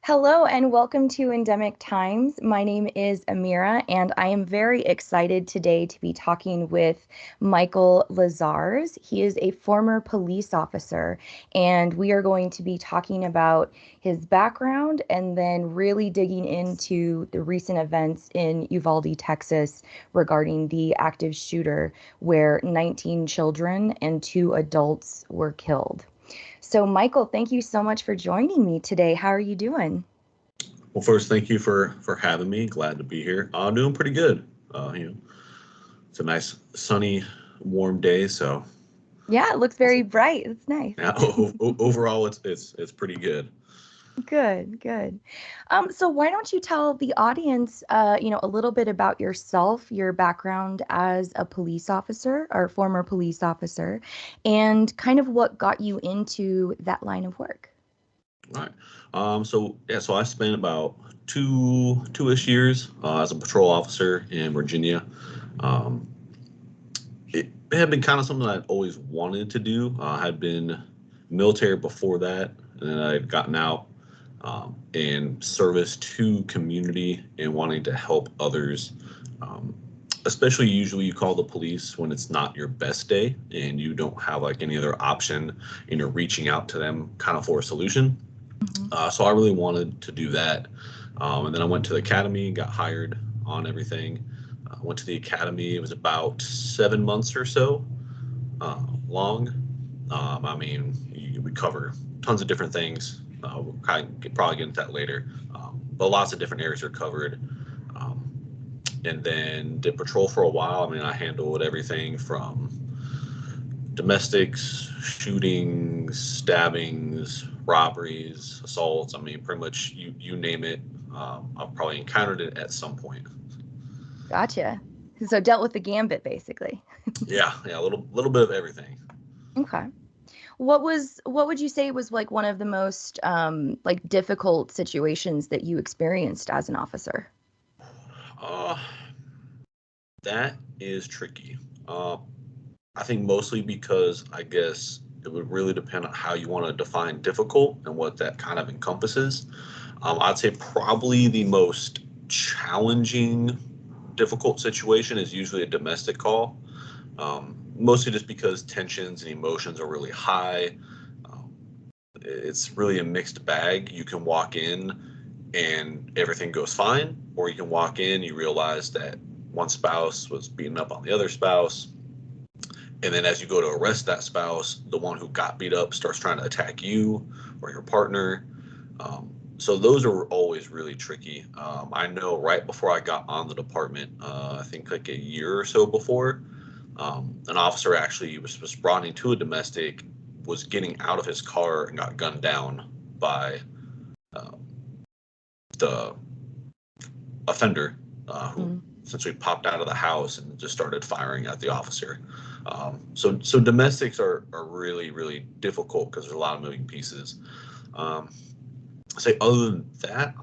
Hello and welcome to Endemic Times. My name is Amira, and I am very excited today to be talking with Michael Lazarz. He is a former police officer, and we are going to be talking about his background and then really digging into the recent events in Uvalde, Texas, regarding the active shooter where 19 children and 2 adults were killed. So, Michael, thank you so much for joining me today. How are you doing? Well, first, thank you for having me. Glad to be here. I'm doing pretty good. It's a nice, sunny, warm day. So, Yeah, it looks very bright. It's nice. yeah, overall, it's pretty good. Good, good. So why don't you tell the audience, a little bit about yourself, your background as a police officer or former police officer, and kind of what got you into that line of work? All right. So I spent about two-ish years as a patrol officer in Virginia. Um, it had been kind of something I'd always wanted to do. I had been military before that, and then I'd gotten out and service to community and wanting to help others. Um, Especially usually you call the police when it's not your best day and you don't have like any other option and you're reaching out to them kind of for a solution. Hmm. So I really wanted to do that. And then I went to the academy, got hired on everything. Went to the academy. It was about 7 months or so long. We cover tons of different things. We'll probably get into that later. But lots of different areas are covered. Um, and then did patrol for a while. I mean, I handled everything from domestics, shootings, stabbings, robberies, assaults. I mean, pretty much you name it. I've probably encountered it at some point. Gotcha. So dealt with the gambit, basically. Yeah, a little bit of everything. Okay. What would you say was like one of the most like difficult situations that you experienced as an officer? Uh, that is tricky. I think mostly because I guess it would really depend on how you want to define difficult and what that kind of encompasses. I'd say probably the most challenging, difficult situation is usually a domestic call, mostly just because tensions and emotions are really high. Um, it's really a mixed bag. You can walk in and everything goes fine, or you can walk in, you realize that one spouse was beating up on the other spouse, and then as you go to arrest that spouse, the one who got beat up starts trying to attack you or your partner. So those are always really tricky. I know right before I got on the department, I think like a year or so before, an officer actually was responding to a domestic, was getting out of his car and got gunned down by uh, the offender who Mm. essentially popped out of the house and just started firing at the officer. So domestics are really, really difficult because there's a lot of moving pieces. Um, say other than that,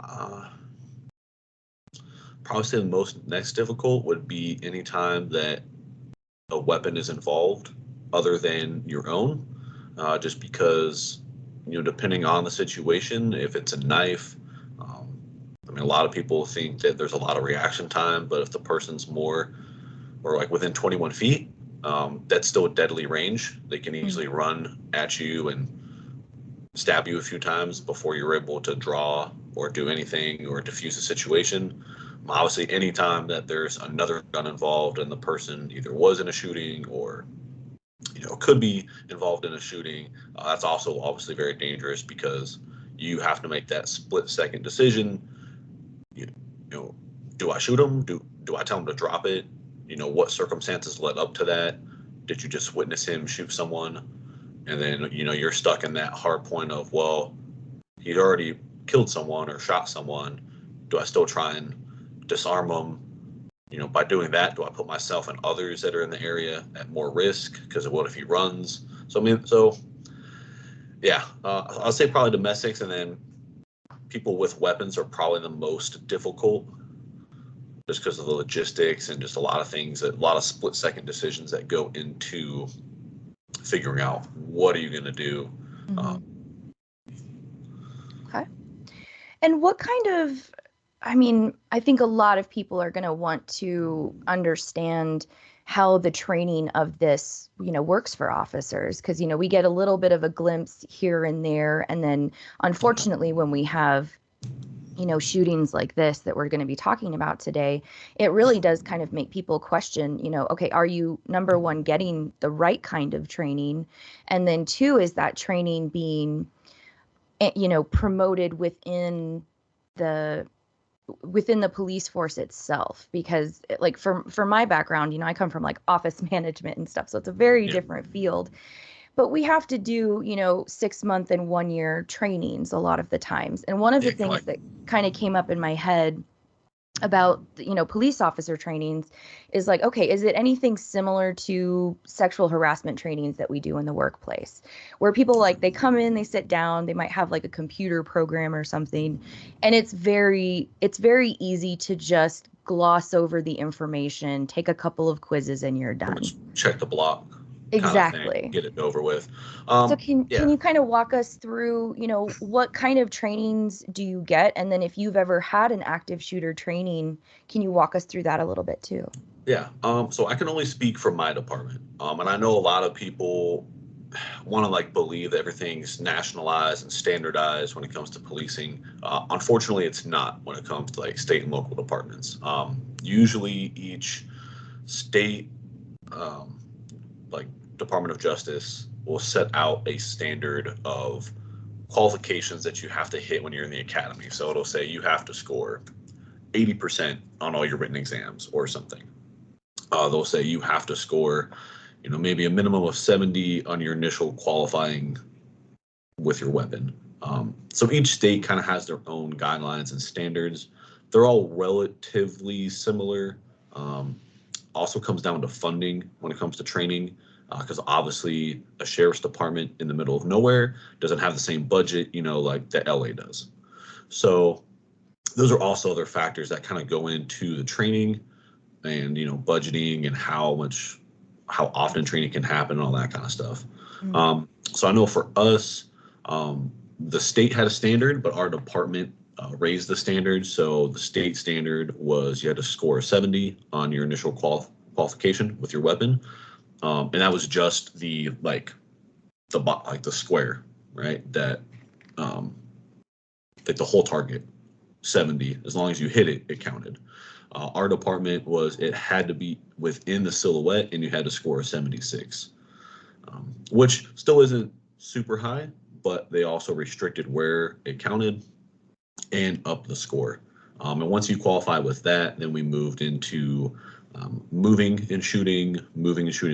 probably say the most next difficult would be any time that a weapon is involved other than your own, just because, depending on the situation, if it's a knife, um, I mean, a lot of people think that there's a lot of reaction time, but if the person's more or like within 21 feet, that's still a deadly range. They can Mm. easily run at you and stab you a few times before you're able to draw or do anything or diffuse the situation. Obviously, anytime that there's another gun involved and the person either was in a shooting or could be involved in a shooting, that's also obviously very dangerous because you have to make that split-second decision. You, you know, do I shoot him? Do I tell him to drop it? What circumstances led up to that? Did you just witness him shoot someone? And then you're stuck in that hard point of, well, he'd already killed someone or shot someone. Do I still try and disarm him? By doing that, do I put myself and others that are in the area at more risk? Because what if he runs? So yeah, I'll say probably domestics, and then people with weapons are probably the most difficult, just because of the logistics and just a lot of things, a lot of split-second decisions that go into figuring out what are you going to do. Hmm. Um, Okay. And what kind of, I mean, I think a lot of people are going to want to understand how the training of this, works for officers, because, we get a little bit of a glimpse here and there. And then unfortunately, when we have, shootings like this that we're going to be talking about today, it really does kind of make people question, okay, are you, number one, getting the right kind of training? And then two, is that training being, promoted the within the police force itself? Because like for my background, I come from like office management and stuff, so it's a very Yeah, different field. But we have to do 6 month and 1 year trainings a lot of the times. And one of the yeah, things like that kind of came up in my head about police officer trainings is like, okay, is it anything similar to sexual harassment trainings that we do in the workplace, where people, like, they come in, they sit down, they might have like a computer program or something, and it's very easy to just gloss over the information, take a couple of quizzes, and you're pretty done. much check the block kind of thing, Exactly. get it over with. So can Yeah, you kind of walk us through, what kind of trainings do you get? And then if you've ever had an active shooter training, can you walk us through that a little bit too? yeah. So I can only speak for my department. And I know a lot of people want to like believe that everything's nationalized and standardized when it comes to policing. Unfortunately, it's not when it comes to like state and local departments. Usually, each state, um, like Department of Justice, will set out a standard of qualifications that you have to hit when you're in the academy. So it'll say you have to score 80% on all your written exams or something. They'll say you have to score, maybe a minimum of 70 on your initial qualifying with your weapon. So each state kind of has their own guidelines and standards. They're all relatively similar. Um, Also comes down to funding when it comes to training, because obviously a sheriff's department in the middle of nowhere doesn't have the same budget, like the LA does. So those are also other factors that kind of go into the training and budgeting and how often training can happen and all that kind of stuff. Mm. So I know for us, the state had a standard, but our department raised the standard. So the state standard was you had to score 70 on your initial qualification with your weapon, and that was just the square, right? That like the whole target 70. As long as you hit it, it counted. Our department was it had to be within the silhouette, and you had to score a 76, which still isn't super high, but they also restricted where it counted and up the score. And once you qualify with that, then we moved into moving and shooting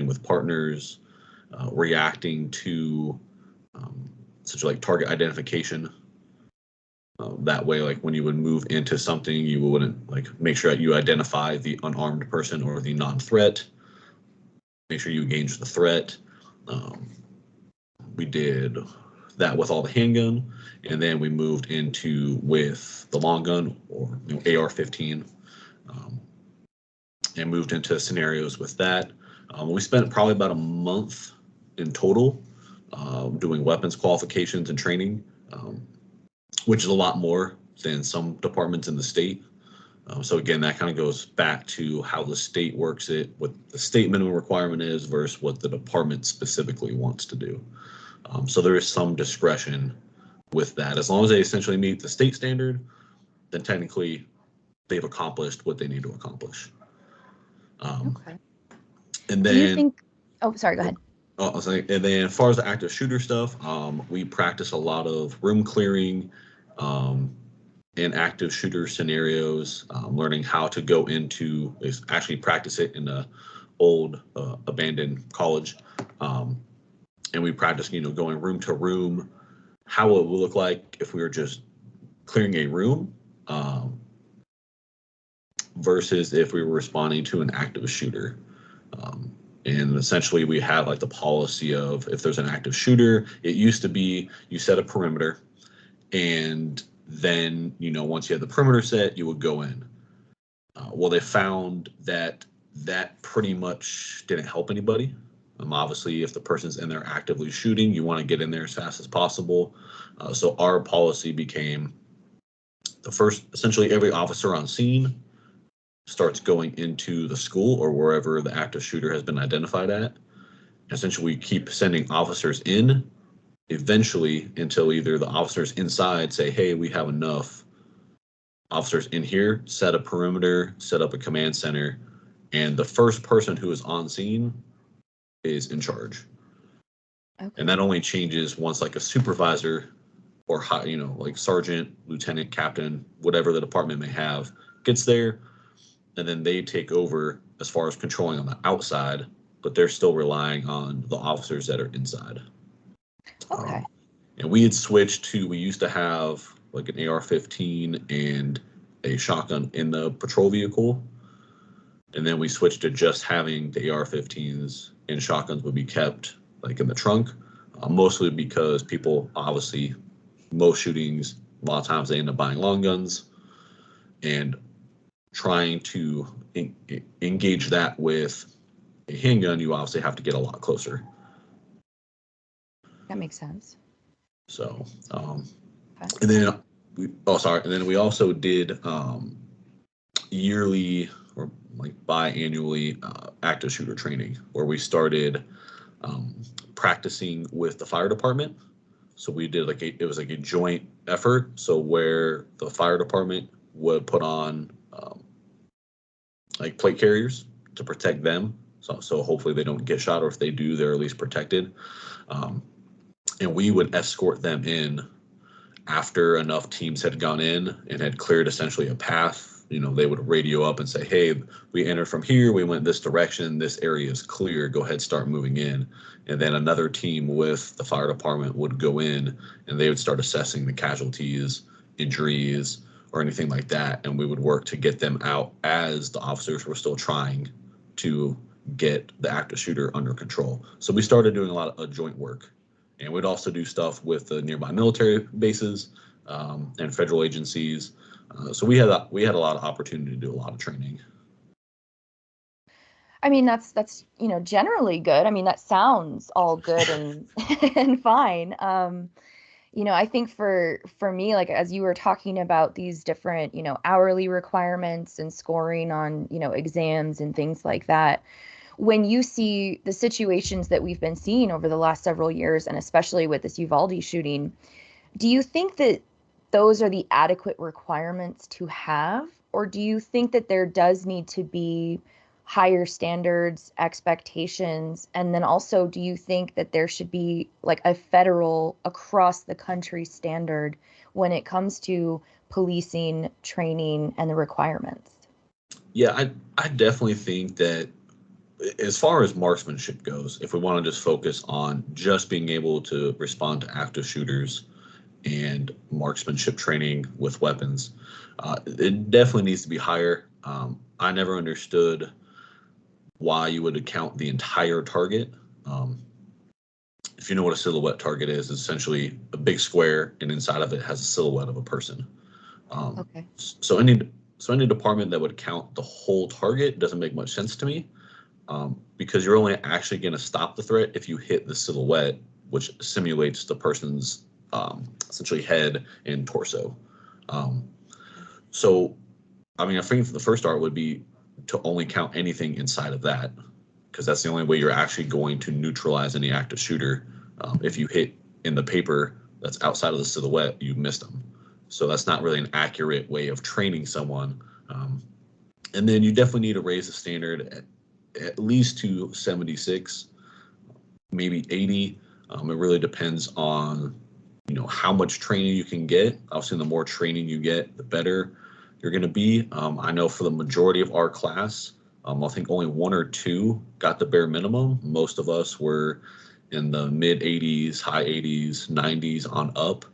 with partners, reacting to such like target identification. That way, like when you would move into something, you wouldn't like make sure that you identify the unarmed person or the non-threat. Make sure you engage the threat. Um, we did that with all the handgun, and then we moved into with the long gun or AR-15, um, and moved into scenarios with that. We spent probably about a month in total doing weapons qualifications and training, which is a lot more than some departments in the state. So again, that kind of goes back to how the state works it, what the state minimum requirement is versus what the department specifically wants to do. So there is some discretion with that. As long as they essentially meet the state standard, then technically they've accomplished what they need to accomplish. Um, Okay. and Do you then, think, oh, sorry, go ahead. I was like, and then as far as the active shooter stuff, we practice a lot of room clearing, um, in active shooter scenarios, learning how to go into is actually practice it in a old abandoned college, and we practice going room to room, how it would look like if we were just clearing a room, versus if we were responding to an active shooter. And essentially we have like the policy of if there's an active shooter, it used to be you set a perimeter, and then once you had the perimeter set, you would go in. Well, they found that that pretty much didn't help anybody. Obviously, if the person's in there actively shooting, you want to get in there as fast as possible. So our policy became Essentially every officer on scene starts going into the school or wherever the active shooter has been identified at. Essentially, we keep sending officers in, eventually until either the officers inside say, hey, we have enough officers in here, set a perimeter, set up a command center, and the first person who is on scene is in charge. Okay. And that only changes once like a supervisor or like sergeant, lieutenant, captain, whatever the department may have, gets there, and then they take over as far as controlling on the outside, but they're still relying on the officers that are inside. Okay. And we used to have like an AR-15 and a shotgun in the patrol vehicle. And then we switched to just having the AR-15s and shotguns would be kept like in the trunk, mostly because people, obviously, most shootings, a lot of times they end up buying long guns, and trying to engage that with a handgun, you obviously have to get a lot closer. That makes sense. So, Okay. and then we also did yearly or like biannually active shooter training, where we started practicing with the fire department. So we did it was like a joint effort. So where the fire department would put on like plate carriers to protect them. So hopefully they don't get shot, or if they do, they're at least protected. And we would escort them in after enough teams had gone in and had cleared essentially a path. They would radio up and say, hey, we entered from here, we went this direction, this area is clear, go ahead, start moving in. And then another team with the fire department would go in and they would start assessing the casualties, injuries, or anything like that. And we would work to get them out as the officers were still trying to get the active shooter under control. So we started doing a lot of joint work. And we'd also do stuff with the nearby military bases and federal agencies. So we had a lot of opportunity to do a lot of training. I mean, that's generally good. I mean, that sounds all good and and fine. I think for me, like as you were talking about these different, hourly requirements and scoring on, exams and things like that, when you see the situations that we've been seeing over the last several years, and especially with this Uvalde shooting, do you think that those are the adequate requirements to have? Or do you think that there does need to be higher standards, expectations? And then also, do you think that there should be like a federal across the country standard when it comes to policing, training, and the requirements? Yeah, I definitely think that as far as marksmanship goes, if we want to just focus on just being able to respond to active shooters and marksmanship training with weapons, it definitely needs to be higher. I never understood why you would count the entire target. If you know what a silhouette target is, it's essentially a big square, and inside of it has a silhouette of a person. Okay. So any department that would count the whole target doesn't make much sense to me, because you're only actually going to stop the threat if you hit the silhouette, which simulates the person's essentially head and torso. So, I mean, I think the first start would be to only count anything inside of that, because that's the only way you're actually going to neutralize any active shooter. If you hit in the paper that's outside of the silhouette, you missed them. So that's not really an accurate way of training someone. And then you definitely need to raise the standard at least to 76, maybe 80. It really depends on how much training you can get. Obviously, the more training you get, the better you're going to be. I know for the majority of our class, I think only one or two got the bare minimum. Most of us were in the mid 80s, high 80s, 90s on up.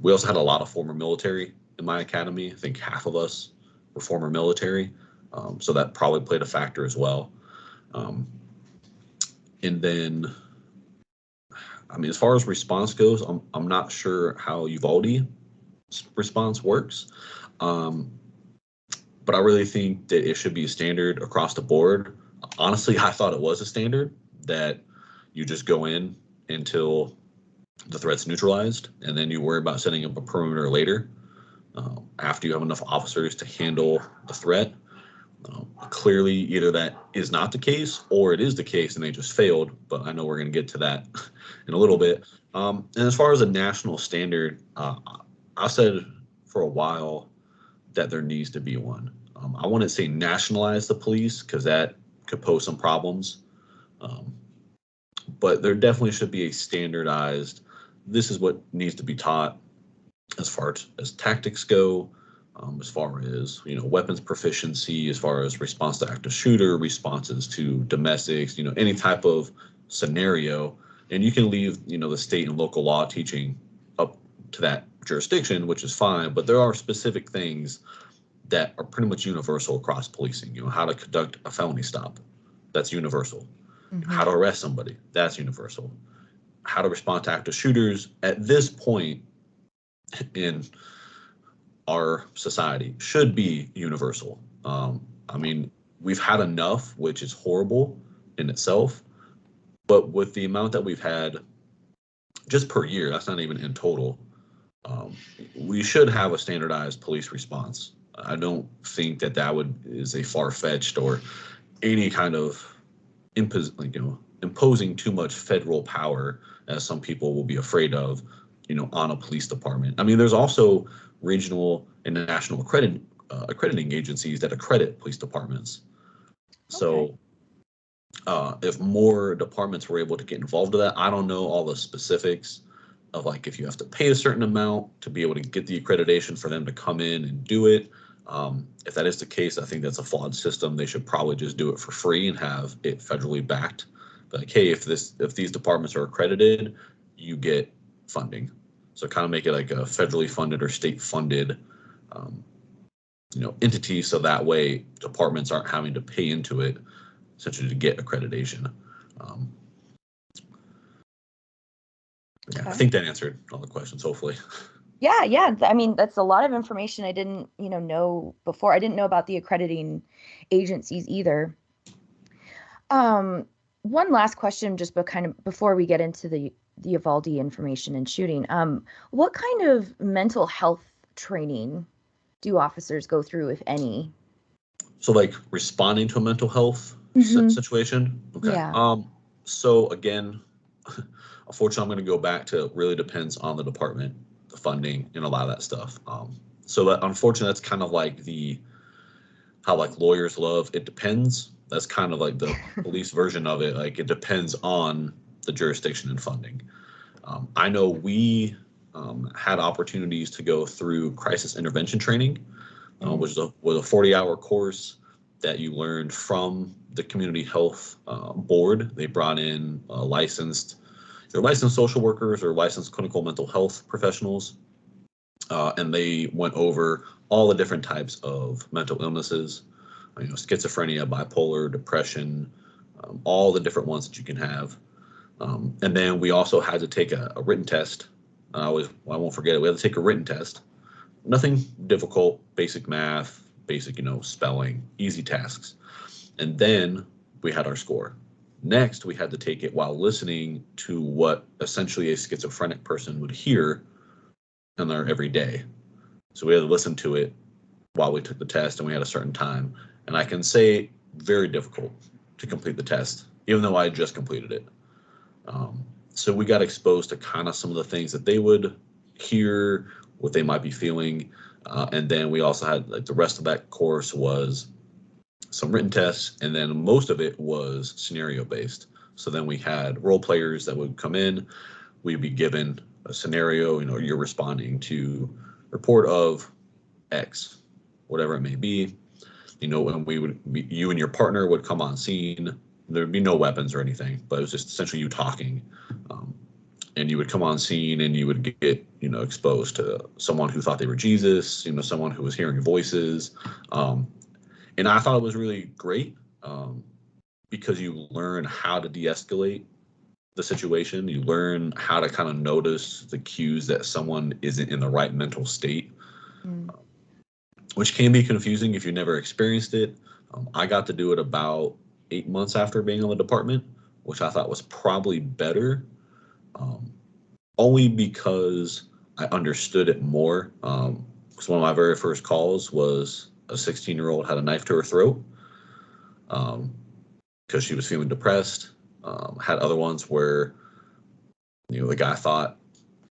We also had a lot of former military in my academy. I think half of us were former military. So that probably played a factor as well. And then, I mean, as far as response goes, I'm not sure how Uvalde response works. But I really think that it should be a standard across the board. Honestly, I thought it was a standard that you just go in until the threat's neutralized, and then you worry about setting up a perimeter later. after you have enough officers to handle the threat. Clearly, either that is not the case or it is the case and they just failed. But I know we're going to get to that in a little bit. And as far as a national standard, I've said for a while that there needs to be one. I wouldn't say nationalize the police because that could pose some problems. But there definitely should be a standardized, this is what needs to be taught as far as tactics go, as far as weapons proficiency, as far as response to active shooter, responses to domestics, any type of scenario. And you can leave the state and local law teaching up to that jurisdiction, which is fine, but there are specific things that are pretty much universal across policing. How to conduct a felony stop, that's universal. Mm-hmm. How to arrest somebody, that's universal. How to respond to active shooters at this point in our society should be universal. I mean, we've had enough, which is horrible in itself, but with the amount that we've had just per year, that's not even in total, we should have a standardized police response. I don't think that is a far-fetched or any kind of imposing too much federal power, as some people will be afraid of, on a police department. I mean, there's also regional and national accrediting agencies that accredit police departments. Okay. So if more departments were able to get involved in that, I don't know all the specifics of if you have to pay a certain amount to be able to get the accreditation for them to come in and do it. If that is the case, I think that's a flawed system. They should probably just do it for free and have it federally backed. But hey, if these departments are accredited, you get funding. So kind of make it like a federally funded or state funded, entity. So that way departments aren't having to pay into it essentially to get accreditation. Yeah, I think that answered all the questions, hopefully. Yeah. I mean, that's a lot of information I didn't, know before. I didn't know about the accrediting agencies either. One last question, just before we get into the Uvalde information and shooting. What kind of mental health training do officers go through, if any? So responding to a mental health situation? Okay. Yeah. So again, unfortunately, I'm going to go back to it really depends on the department, the funding, and a lot of that stuff. So that, unfortunately, that's kind of how lawyers love it depends. That's kind of the police version of it. It depends on the jurisdiction and funding. I know we had opportunities to go through crisis intervention training, which was a 40-hour course that you learned from the community health board. They brought in licensed social workers or licensed clinical mental health professionals, and they went over all the different types of mental illnesses, schizophrenia, bipolar, depression, all the different ones that you can have. And then we also had to take a written test. I won't forget it. We had to take a written test. Nothing difficult, basic math, basic, spelling, easy tasks. And then we had our score. Next, we had to take it while listening to what essentially a schizophrenic person would hear in their everyday. So we had to listen to it while we took the test, and we had a certain time. And I can say very difficult to complete the test, even though I had just completed it. So we got exposed to kind of some of the things that they would hear, what they might be feeling. And then we also had the rest of that course was some written tests, and then most of it was scenario based. So then we had role players that would come in. We'd be given a scenario, you're responding to report of X, whatever it may be, and you and your partner would come on scene. There'd be no weapons or anything, but it was just essentially you talking. And you would come on scene and you would get, exposed to someone who thought they were Jesus, someone who was hearing voices. And I thought it was really great because you learn how to de-escalate the situation. You learn how to kind of notice the cues that someone isn't in the right mental state, which can be confusing if you never experienced it. I got to do it about 8 months after being on the department, which I thought was probably better, only because I understood it more. because one of my very first calls was a 16-year-old had a knife to her throat because she was feeling depressed. Had other ones where, the guy thought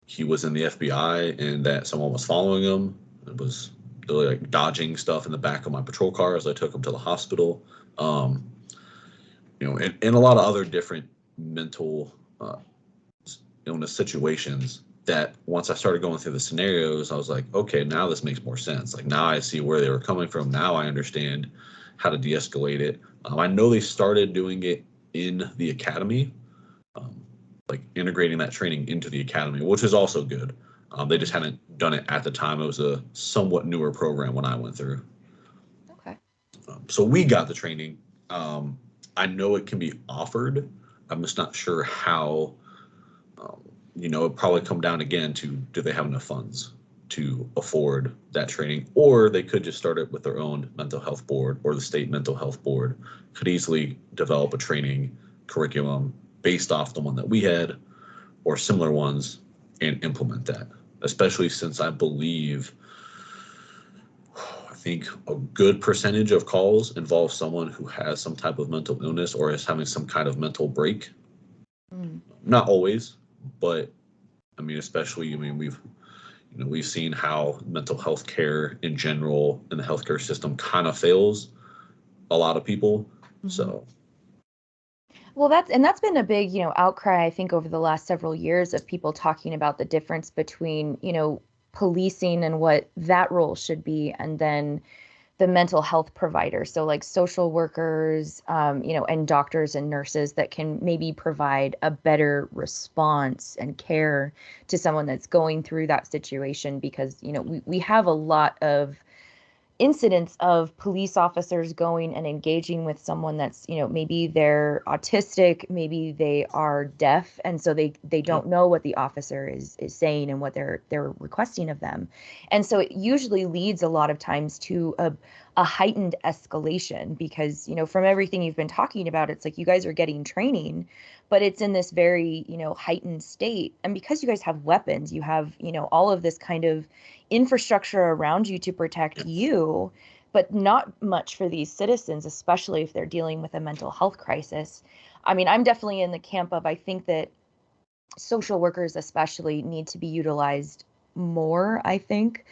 he was in the FBI and that someone was following him. It was really like dodging stuff in the back of my patrol car as I took him to the hospital. And a lot of other different mental illness situations that once I started going through the scenarios, I was like, okay, now this makes more sense. Like now I see where they were coming from. Now I understand how to de-escalate it. I know they started doing it in the academy, like integrating that training into the academy, which is also good. They just hadn't done it at the time. It was a somewhat newer program when I went through. Okay. So we got the training. I know it can be offered. I'm just not sure how. It'd probably come down again to, do they have enough funds to afford that training? Or they could just start it with their own mental health board, or the state mental health board could easily develop a training curriculum based off the one that we had or similar ones and implement that, especially since I think a good percentage of calls involve someone who has some type of mental illness or is having some kind of mental break. Not always, but especially, we've seen how mental health care in general in the healthcare system kind of fails a lot of people. So. Well, that's been a big, outcry, I think, over the last several years of people talking about the difference between, policing and what that role should be, and then the mental health provider. So like social workers, and doctors and nurses that can maybe provide a better response and care to someone that's going through that situation, because, we have a lot of incidents of police officers going and engaging with someone that's, maybe they're autistic, maybe they are deaf, and so they don't know what the officer is saying and what they're requesting of them. And so it usually leads a lot of times to a heightened escalation, because, from everything you've been talking about, it's like you guys are getting training, but it's in this very, heightened state. And because you guys have weapons, you have, all of this kind of infrastructure around you to protect you, but not much for these citizens, especially if they're dealing with a mental health crisis. I'm definitely in the camp of, I think that social workers especially need to be utilized more, I think,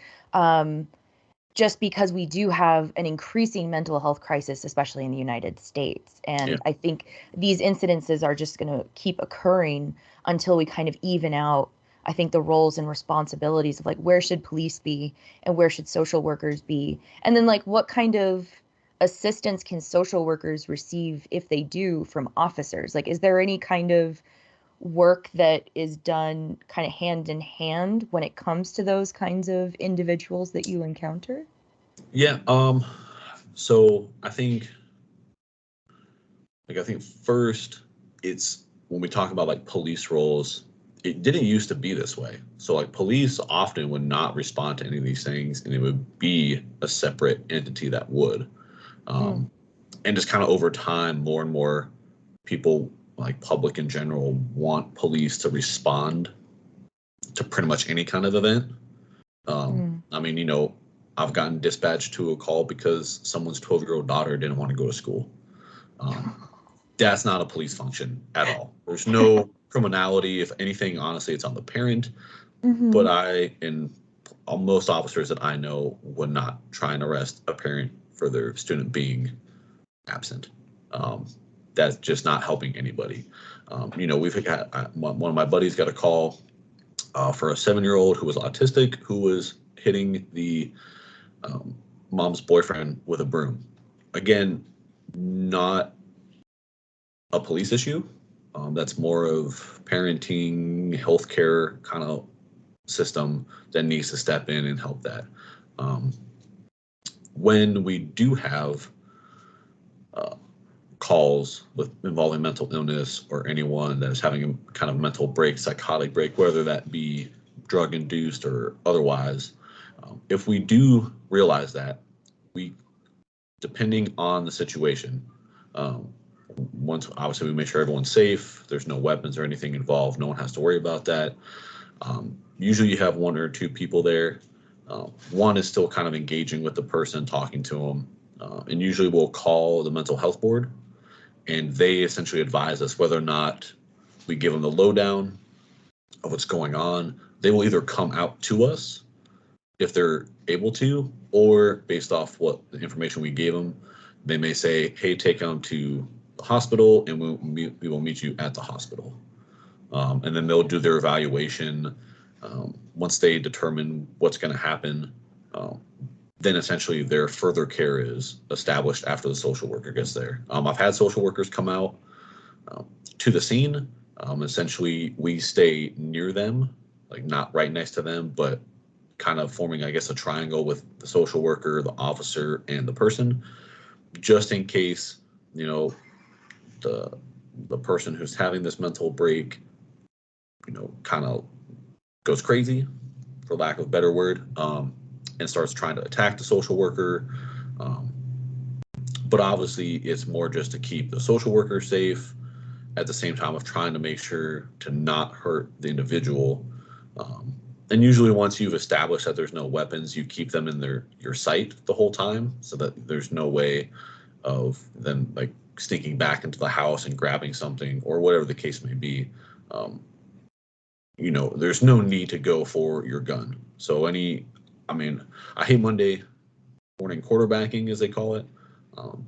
just because we do have an increasing mental health crisis, especially in the United States. And I think these incidences are just going to keep occurring until we kind of even out, I think, the roles and responsibilities of like, where should police be and where should social workers be? And then like, what kind of assistance can social workers receive if they do from officers? Like, is there any kind of work that is done kind of hand in hand when it comes to those kinds of individuals that you encounter? Yeah. So I think first, it's when we talk about like police roles, it didn't used to be this way. So like police often would not respond to any of these things, and it would be a separate entity that would. And just kind of over time, more and more people, like public in general, want police to respond to pretty much any kind of event. I've gotten dispatched to a call because someone's 12-year-old daughter didn't want to go to school. That's not a police function at all. There's no criminality. If anything, honestly, it's on the parent. But most officers that I know would not try and arrest a parent for their student being absent. That's just not helping anybody. We've got one of my buddies got a call for a 7-year-old who was autistic, who was hitting the mom's boyfriend with a broom. Again, not a police issue. That's more of parenting, healthcare kind of system that needs to step in and help that. When we do have calls involving mental illness or anyone that is having a kind of mental break, psychotic break, whether that be drug induced or otherwise, if we do realize that, depending on the situation, once obviously we make sure everyone's safe, there's no weapons or anything involved, no one has to worry about that. Usually you have one or two people there. One is still kind of engaging with the person, talking to them, and usually we'll call the mental health board, and they essentially advise us whether or not we give them the lowdown of what's going on. They will either come out to us if they're able to, or based off what the information we gave them, they may say, hey, take them to the hospital and we will meet you at the hospital. And then they'll do their evaluation. Once they determine what's going to happen, then essentially their further care is established after the social worker gets there. I've had social workers come out to the scene. Essentially, we stay near them, like not right next to them, but kind of forming, I guess, a triangle with the social worker, the officer, and the person, just in case, you know, the person who's having this mental break, kind of goes crazy, for lack of a better word, and starts trying to attack the social worker. But obviously, it's more just to keep the social worker safe at the same time of trying to make sure to not hurt the individual. And usually once you've established that there's no weapons, you keep them in your sight the whole time so that there's no way of them like sneaking back into the house and grabbing something or whatever the case may be. There's no need to go for your gun. So I hate Monday morning quarterbacking, as they call it.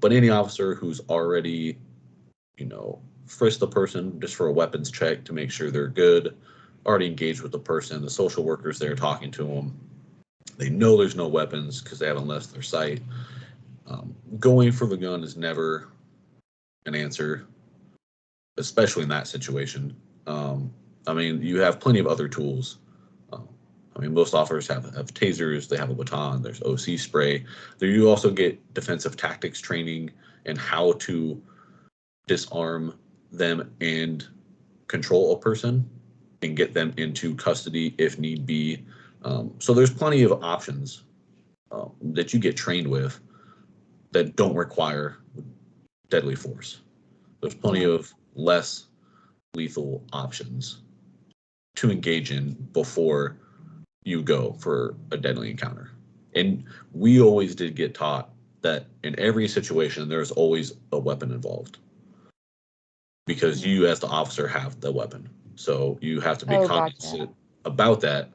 But any officer who's already, frisked the person just for a weapons check to make sure they're good, already engaged with the person, the social workers there talking to them, they know there's no weapons because they haven't left their sight. Going for the gun is never an answer, especially in that situation. You have plenty of other tools. Most officers have tasers, they have a baton, there's OC spray. There you also get defensive tactics training and how to disarm them and control a person and get them into custody if need be. So there's plenty of options that you get trained with that don't require deadly force. There's plenty of less lethal options to engage in before you go for a deadly encounter. And we always did get taught that in every situation, there's always a weapon involved because you as the officer have the weapon. So you have to be cognizant about that,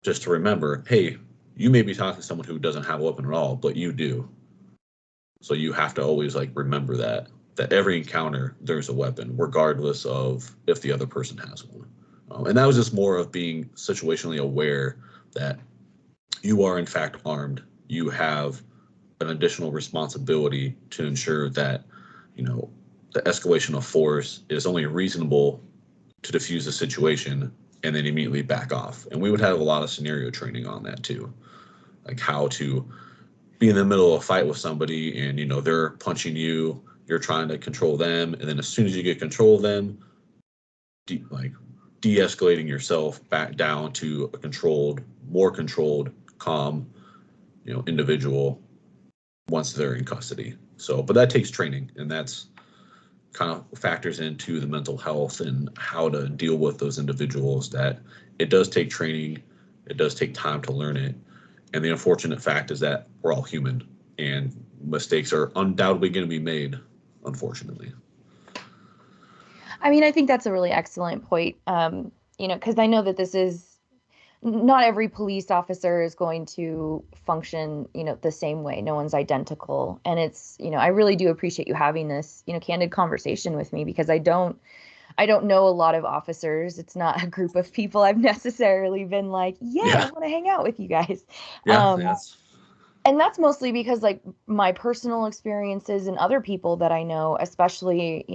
just to remember, hey, you may be talking to someone who doesn't have a weapon at all, but you do. So you have to always remember that every encounter, there's a weapon, regardless of if the other person has one. And that was just more of being situationally aware that you are in fact armed. You have an additional responsibility to ensure that, the escalation of force is only reasonable to diffuse the situation and then immediately back off. And we would have a lot of scenario training on that too, like how to be in the middle of a fight with somebody and, they're punching you, you're trying to control them. And then as soon as you get control of them, de-escalating yourself back down to a more controlled, calm, individual once they're in custody. So, but that takes training, and that's kind of factors into the mental health and how to deal with those individuals. That it does take training, it does take time to learn it. And the unfortunate fact is that we're all human and mistakes are undoubtedly going to be made, unfortunately. I think that's a really excellent point, because I know that this is not every police officer is going to function, the same way. No one's identical. And it's, I really do appreciate you having this, candid conversation with me because I don't know a lot of officers. It's not a group of people I've necessarily been like, I want to hang out with you guys. And that's mostly because my personal experiences and other people that I know, especially,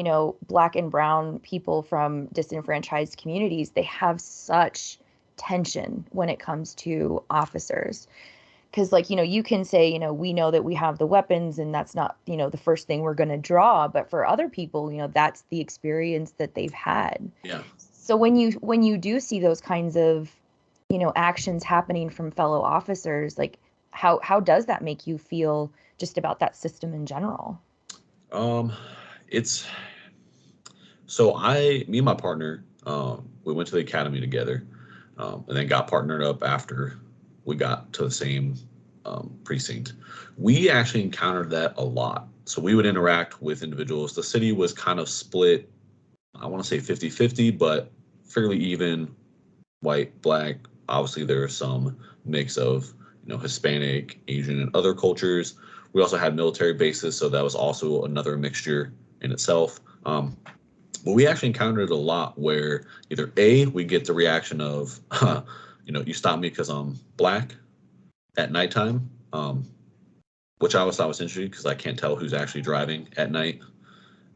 Black and brown people from disenfranchised communities, they have such tension when it comes to officers. Because you can say, we know that we have the weapons and that's not, the first thing we're going to draw. But for other people, that's the experience that they've had. Yeah. So when you do see those kinds of, actions happening from fellow officers, how does that make you feel just about that system in general? Me and my partner, we went to the academy together, and then got partnered up after we got to the same precinct. We actually encountered that a lot. So we would interact with individuals. The city was kind of split, I want to say 50-50, but fairly even, white, black. Obviously, there are some mix of, Hispanic, Asian, and other cultures. We also had military bases, so that was also another mixture in itself. But we actually encountered it a lot where either A, we get the reaction of, you stopped me because I'm black at nighttime, which I always thought was interesting because I can't tell who's actually driving at night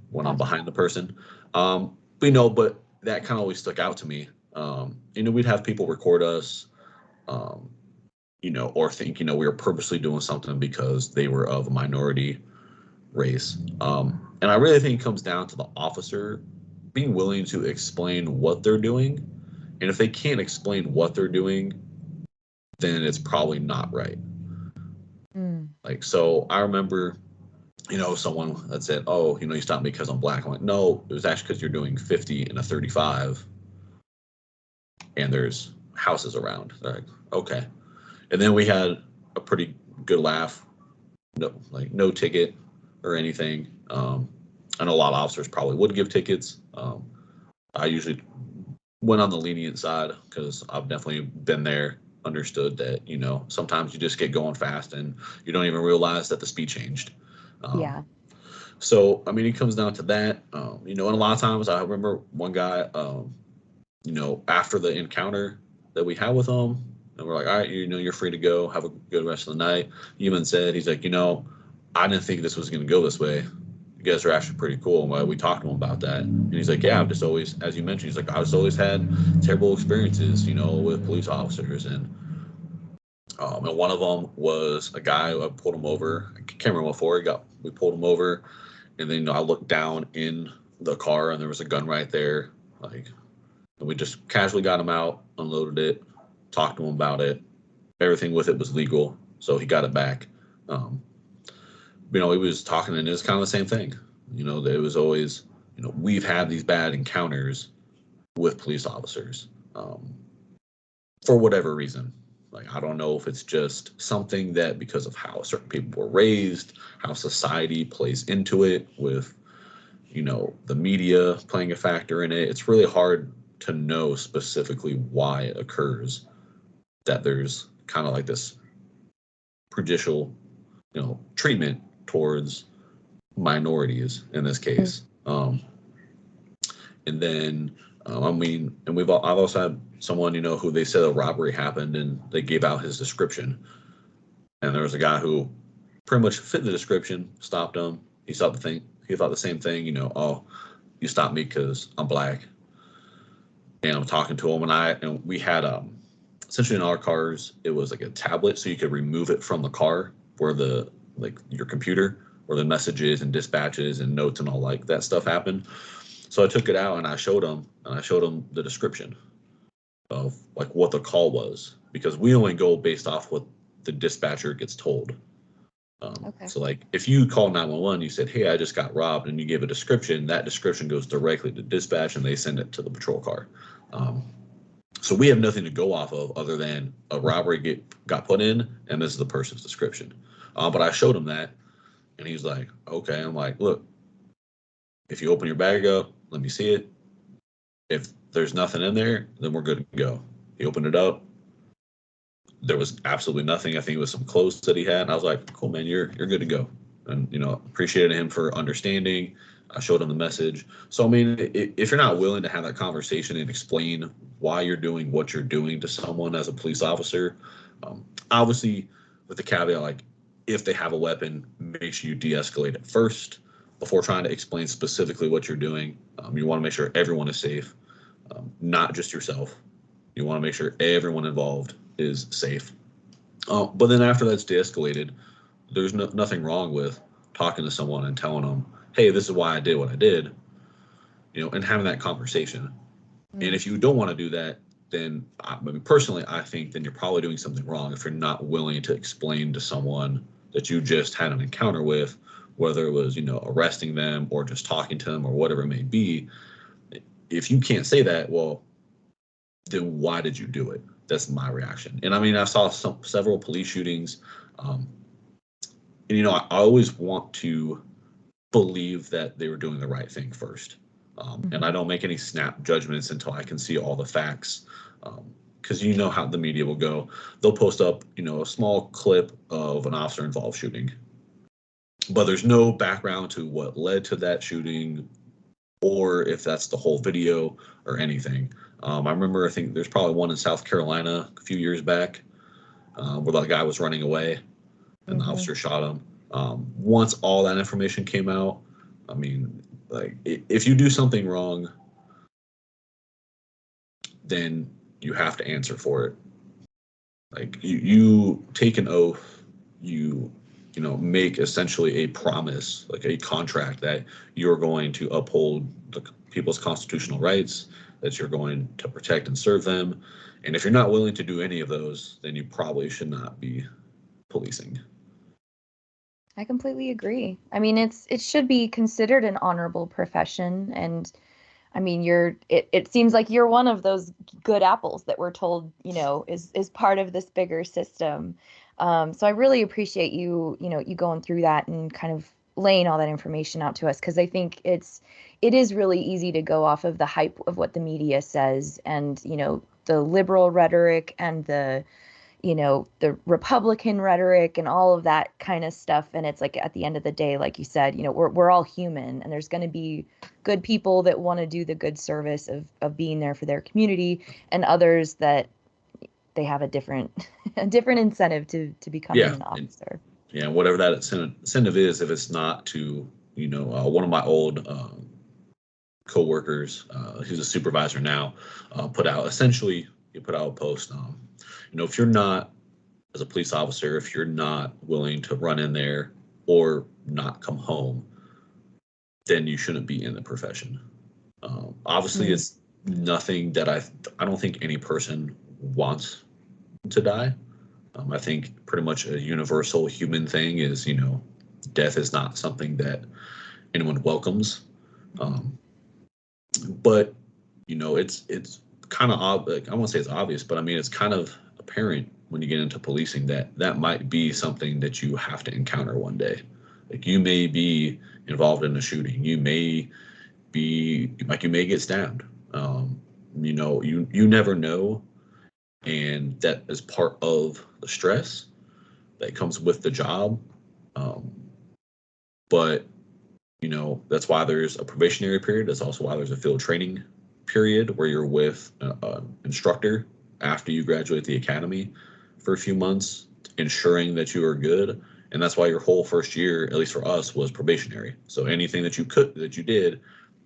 when I'm Gotcha. behind the person. But that kind of always stuck out to me. We'd have people record us, or think, we were purposely doing something because they were of a minority race. And I really think it comes down to the officer being willing to explain what they're doing. And if they can't explain what they're doing, then it's probably not right. Like, so I remember, someone that said, oh, you stopped me because I'm black. I'm like, no, it was actually because you're doing 50 and a 35 and there's houses around. They're like, okay. And then we had a pretty good laugh. No ticket or anything. I know a lot of officers probably would give tickets. I usually went on the lenient side because I've definitely been there, understood that, sometimes you just get going fast and you don't even realize that the speed changed. Yeah. So, I mean, it comes down to that, and a lot of times I remember one guy, after the encounter that we had with him, and we're like, all right, you're free to go, have a good rest of the night. He even said, he's like, I didn't think this was going to go this way. You guys are actually pretty cool. And we talked to him about that. And he's like, yeah, I've just always, as you mentioned, he's like, I've just always had terrible experiences, with police officers. And one of them was a guy who I pulled him over. I can't remember before we pulled him over. And then, I looked down in the car and there was a gun right there. And we just casually got him out, unloaded it, talked to him about it. Everything with it was legal. So he got it back. He was talking and it was kind of the same thing. That it was always, we've had these bad encounters with police officers for whatever reason. Like, I don't know if it's just something that because of how certain people were raised, how society plays into it with, the media playing a factor in it. It's really hard to know specifically why it occurs, that there's kind of like this prejudicial, treatment towards minorities in this case. And then, and I've also had someone, who they said a robbery happened and they gave out his description. And there was a guy who pretty much fit the description, stopped him. He thought the same thing, oh, you stopped me because I'm black. And I'm talking to him and we had, essentially in our cars, it was like a tablet. So you could remove it from the car where your computer, where the messages and dispatches and notes and all like that stuff happened. So I took it out and I showed him the description of like what the call was, because we only go based off what the dispatcher gets told. Okay. So like if you call 911, you said, hey, I just got robbed, and you give a description, that description goes directly to dispatch and they send it to the patrol car. So we have nothing to go off of other than a robbery got put in and this is the person's description. But I showed him that and he's like, okay. I'm like, look, if you open your bag up, let me see it. If there's nothing in there, then we're good to go. He opened it up. There was absolutely nothing. I think it was some clothes that he had. And I was like, cool, man, you're good to go. And, appreciated him for understanding. I showed him the message. So, I mean, if you're not willing to have that conversation and explain why you're doing what you're doing to someone as a police officer, obviously with the caveat, like if they have a weapon, make sure you de-escalate it first before trying to explain specifically what you're doing. You want to make sure everyone is safe, not just yourself. You want to make sure everyone involved is safe. But then after that's de-escalated, there's nothing wrong with talking to someone and telling them, hey, this is why I did what I did, and having that conversation. And if you don't want to do that, then personally, I think then you're probably doing something wrong if you're not willing to explain to someone that you just had an encounter with, whether it was, arresting them or just talking to them or whatever it may be. If you can't say that, well, then why did you do it? That's my reaction. And I mean, I saw several police shootings, and I always want to believe that they were doing the right thing first. And I don't make any snap judgments until I can see all the facts. Because how the media will go. They'll post up, a small clip of an officer involved shooting, but there's no background to what led to that shooting, or if that's the whole video or anything. I remember, I think there's probably one in South Carolina a few years back, where that guy was running away and the officer shot him. Once all that information came out, I mean, like, if you do something wrong, then you have to answer for it. Like, you take an oath, you make essentially a promise, like a contract, that you're going to uphold the people's constitutional rights, that you're going to protect and serve them. And if you're not willing to do any of those, then you probably should not be policing. I completely agree. I mean, it should be considered an honorable profession, and I mean, it seems like you're one of those good apples that we're told, is part of this bigger system. So I really appreciate you going through that and kind of laying all that information out to us, because I think it is really easy to go off of the hype of what the media says, and, the liberal rhetoric and the Republican rhetoric and all of that kind of stuff. And it's like, at the end of the day, like you said, we're all human, and there's going to be good people that want to do the good service of being there for their community, and others that they have a different incentive to becoming an officer. And whatever that incentive is, if it's not to, one of my old co-workers, who's a supervisor now, put out a post. If you're not, as a police officer, if you're not willing to run in there or not come home, then you shouldn't be in the profession. Obviously, it's nothing that I don't think any person wants to die. I think pretty much a universal human thing is, death is not something that anyone welcomes. But, it's kind of, like, I won't say it's obvious, but I mean, it's kind of apparent when you get into policing that might be something that you have to encounter one day. Like, you may be involved in a shooting. You may get stabbed. You never know. And that is part of the stress that comes with the job. But, that's why there's a probationary period. That's also why there's a field training period where you're with an instructor after you graduate the academy for a few months, ensuring that you are good. And that's why your whole first year, at least for us, was probationary. So anything that you did,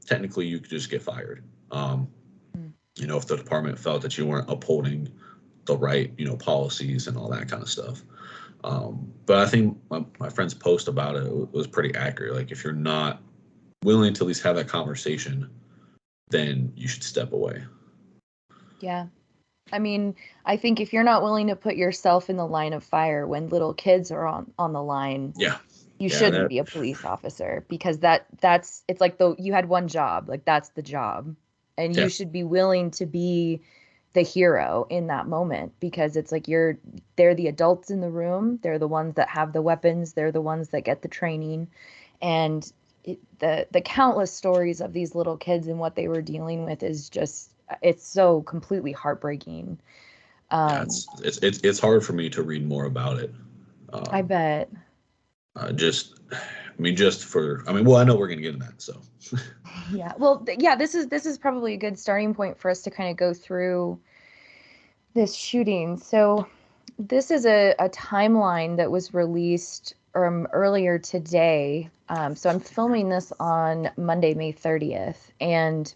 technically you could just get fired. If the department felt that you weren't upholding the right, policies and all that kind of stuff. But I think my friend's post about it was pretty accurate. Like, if you're not willing to at least have that conversation, then you should step away. Yeah. I mean, I think if you're not willing to put yourself in the line of fire when little kids are on the line, you shouldn't be a police officer, because it's like, you had one job, like, that's the job. And you should be willing to be the hero in that moment, because it's like they're the adults in the room. They're the ones that have the weapons. They're the ones that get the training. And the countless stories of these little kids and what they were dealing with is just, it's so completely heartbreaking. It's hard for me to read more about it. I bet. I know we're going to get into that, so. Yeah. Well, this is probably a good starting point for us to kind of go through this shooting. So this is a timeline that was released earlier today. So I'm filming this on Monday, May 30th. And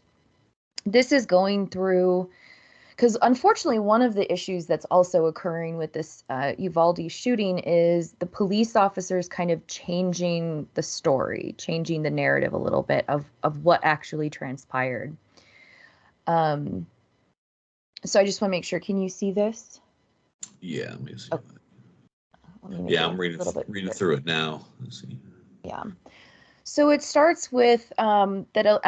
this is going through, because unfortunately, one of the issues that's also occurring with this Uvalde shooting is the police officers kind of changing the story, changing the narrative a little bit of what actually transpired. So I just want to make sure. Can you see this? Yeah, let me see. Oh. Yeah, I'm reading through it now. Let's see. Yeah. So it starts with at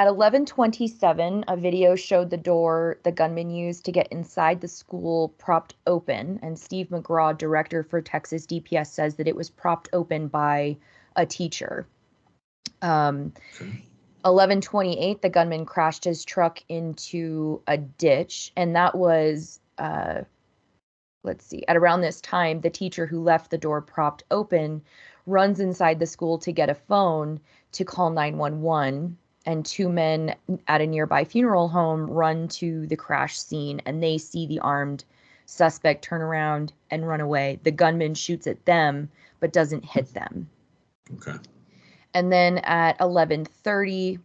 11:27, a video showed the door the gunman used to get inside the school propped open, and Steve McGraw, director for Texas DPS, says that it was propped open by a teacher. Okay. 11:28, the gunman crashed his truck into a ditch, and that was let's see, at around this time, the teacher who left the door propped open runs inside the school to get a phone to call 911. And two men at a nearby funeral home run to the crash scene and they see the armed suspect turn around and run away. The gunman shoots at them but doesn't hit them. Okay. And then at 11:30,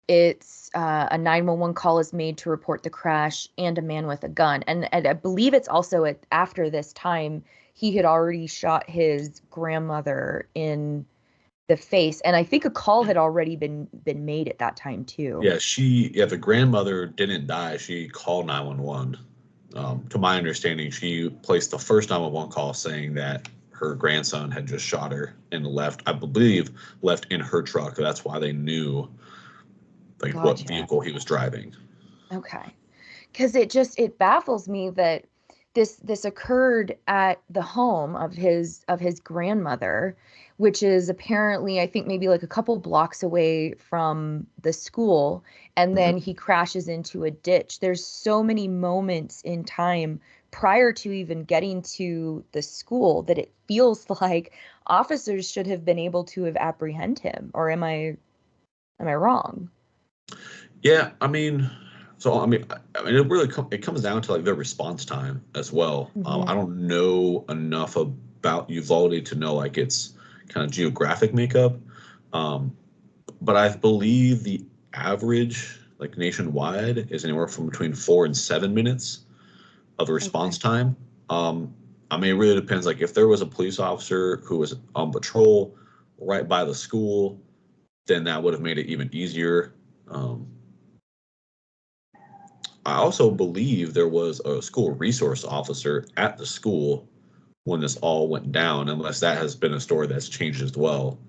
it's a 911 call is made to report the crash and a man with a gun. And I believe it's also after this time he had already shot his grandmother in the face. And I think a call had already been made at that time too. Yeah, the grandmother didn't die. She called 911. To my understanding, she placed the first 911 call saying that her grandson had just shot her and left, I believe, left in her truck. That's why they knew like what Gotcha. vehicle he was driving. Okay. Because it baffles me that this occurred at the home of his grandmother, which is apparently, I think, maybe like a couple blocks away from the school, and Mhm. then he crashes into a ditch. There's so many moments in time prior to even getting to the school that it feels like officers should have been able to have apprehend him. Or am I wrong? Yeah, I mean, it comes down to like their response time as well. I Hmm. don't know enough about Uvalde to know like its kind of geographic makeup, um, but I believe the average like nationwide is anywhere from between 4 and 7 minutes of a response Okay. time. Um, I mean, it really depends. Like if there was a police officer who was on patrol right by the school, then that would have made it even easier. Um, I also believe there was a school resource officer at the school when this all went down, unless that has been a story that's changed as well.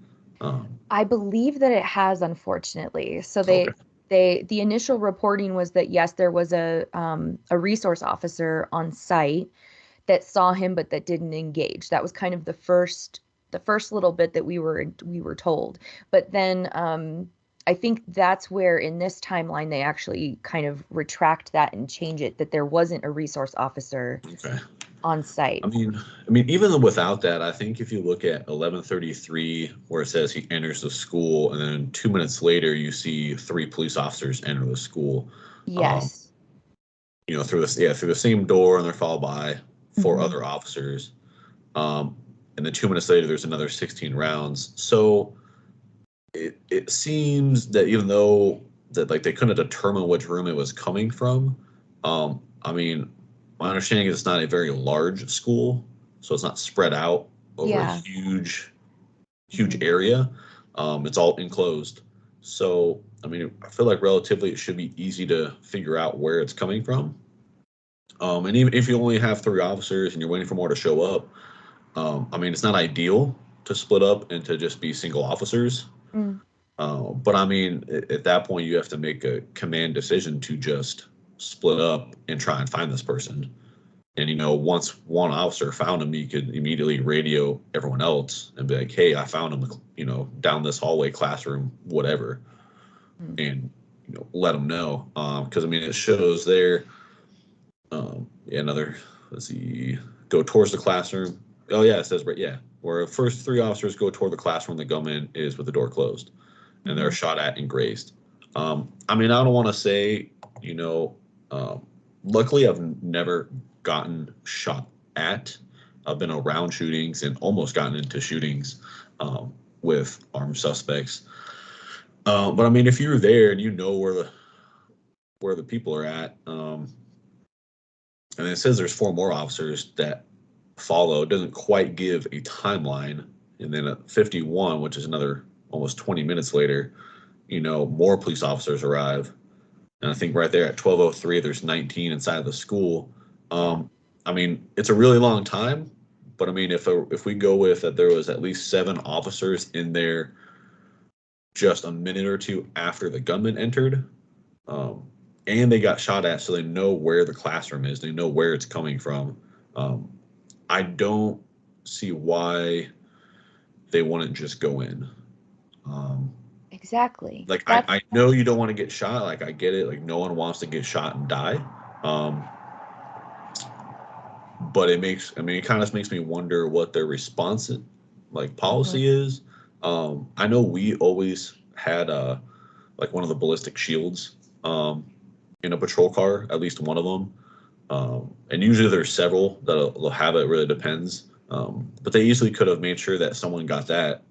Um, I believe that it has, unfortunately. So okay. the initial reporting was that yes, there was a resource officer on site that saw him, but that didn't engage. That was kind of the first little bit that we were told. But then I think that's where in this timeline they actually kind of retract that and change it that there wasn't a resource officer Okay. on site. I mean, even without that, I think if you look at 11:33, where it says he enters the school, and then 2 minutes later, you see three police officers enter the school. Um, Yes. through the same door, and they're followed by four Hmm. other officers. Um, and then 2 minutes later, there's another 16 rounds. So it seems that even though that like they couldn't determine which room it was coming from, I mean, my understanding is it's not a very large school, so it's not spread out over a Yeah. huge Hmm. area. It's all enclosed. So I mean, I feel like relatively it should be easy to figure out where it's coming from. And even if you only have three officers and you're waiting for more to show up, I mean, it's not ideal to split up and to just be single officers. Mm. But I mean, at that point, you have to make a command decision to just split up and try and find this person. And once one officer found him, you could immediately radio everyone else and be like, "Hey, I found him. Down this hallway, classroom, whatever," Mm. and let them know. Because I mean, it shows there. Yeah, another. Let's see. Go towards the classroom. Oh yeah, it says right. Yeah, where first three officers go toward the classroom, the gunman is with the door closed and they're Mhm. shot at and grazed. I mean, I don't want to say, you know, um, luckily I've never gotten shot at. I've been around shootings and almost gotten into shootings with armed suspects. But I mean, if you're there and you know where the people are at, and it says there's four more officers that follow, it doesn't quite give a timeline. And then at 51, which is another almost 20 minutes later, more police officers arrive. And I think right there at 12:03, there's 19 inside the school. Yeah. Um, I mean, it's a really long time, but I mean, if we go with that, there was at least seven officers in there just a minute or two after the gunman entered. Um, and they got shot at, so they know where the classroom is. They know where it's coming from. Um, I don't see why they wouldn't just go in. Um, Exactly. like That's I know you don't want to get shot. Like I get it. Like no one wants to get shot and die. Um, but it kind of makes me wonder what their response like mhm, policy is. I know we always had like one of the ballistic shields in a patrol car, at least one of them. And usually there's several that they'll have. It really depends. But they easily could have made sure that someone got that,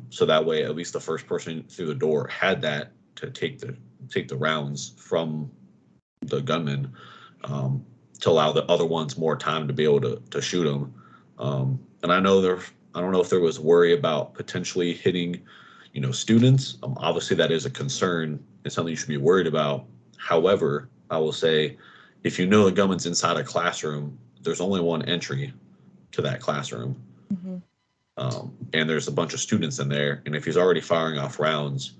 so that way at least the first person through the door had that to take the rounds from the gunman, um, to allow the other ones more time to be able to shoot them. And I don't know if there was worry about potentially hitting, students. Obviously, that is a concern and something you should be worried about. However, I will say, if you know the gunman's inside a classroom, there's only one entry to that classroom, mhm, and there's a bunch of students in there. And if he's already firing off rounds,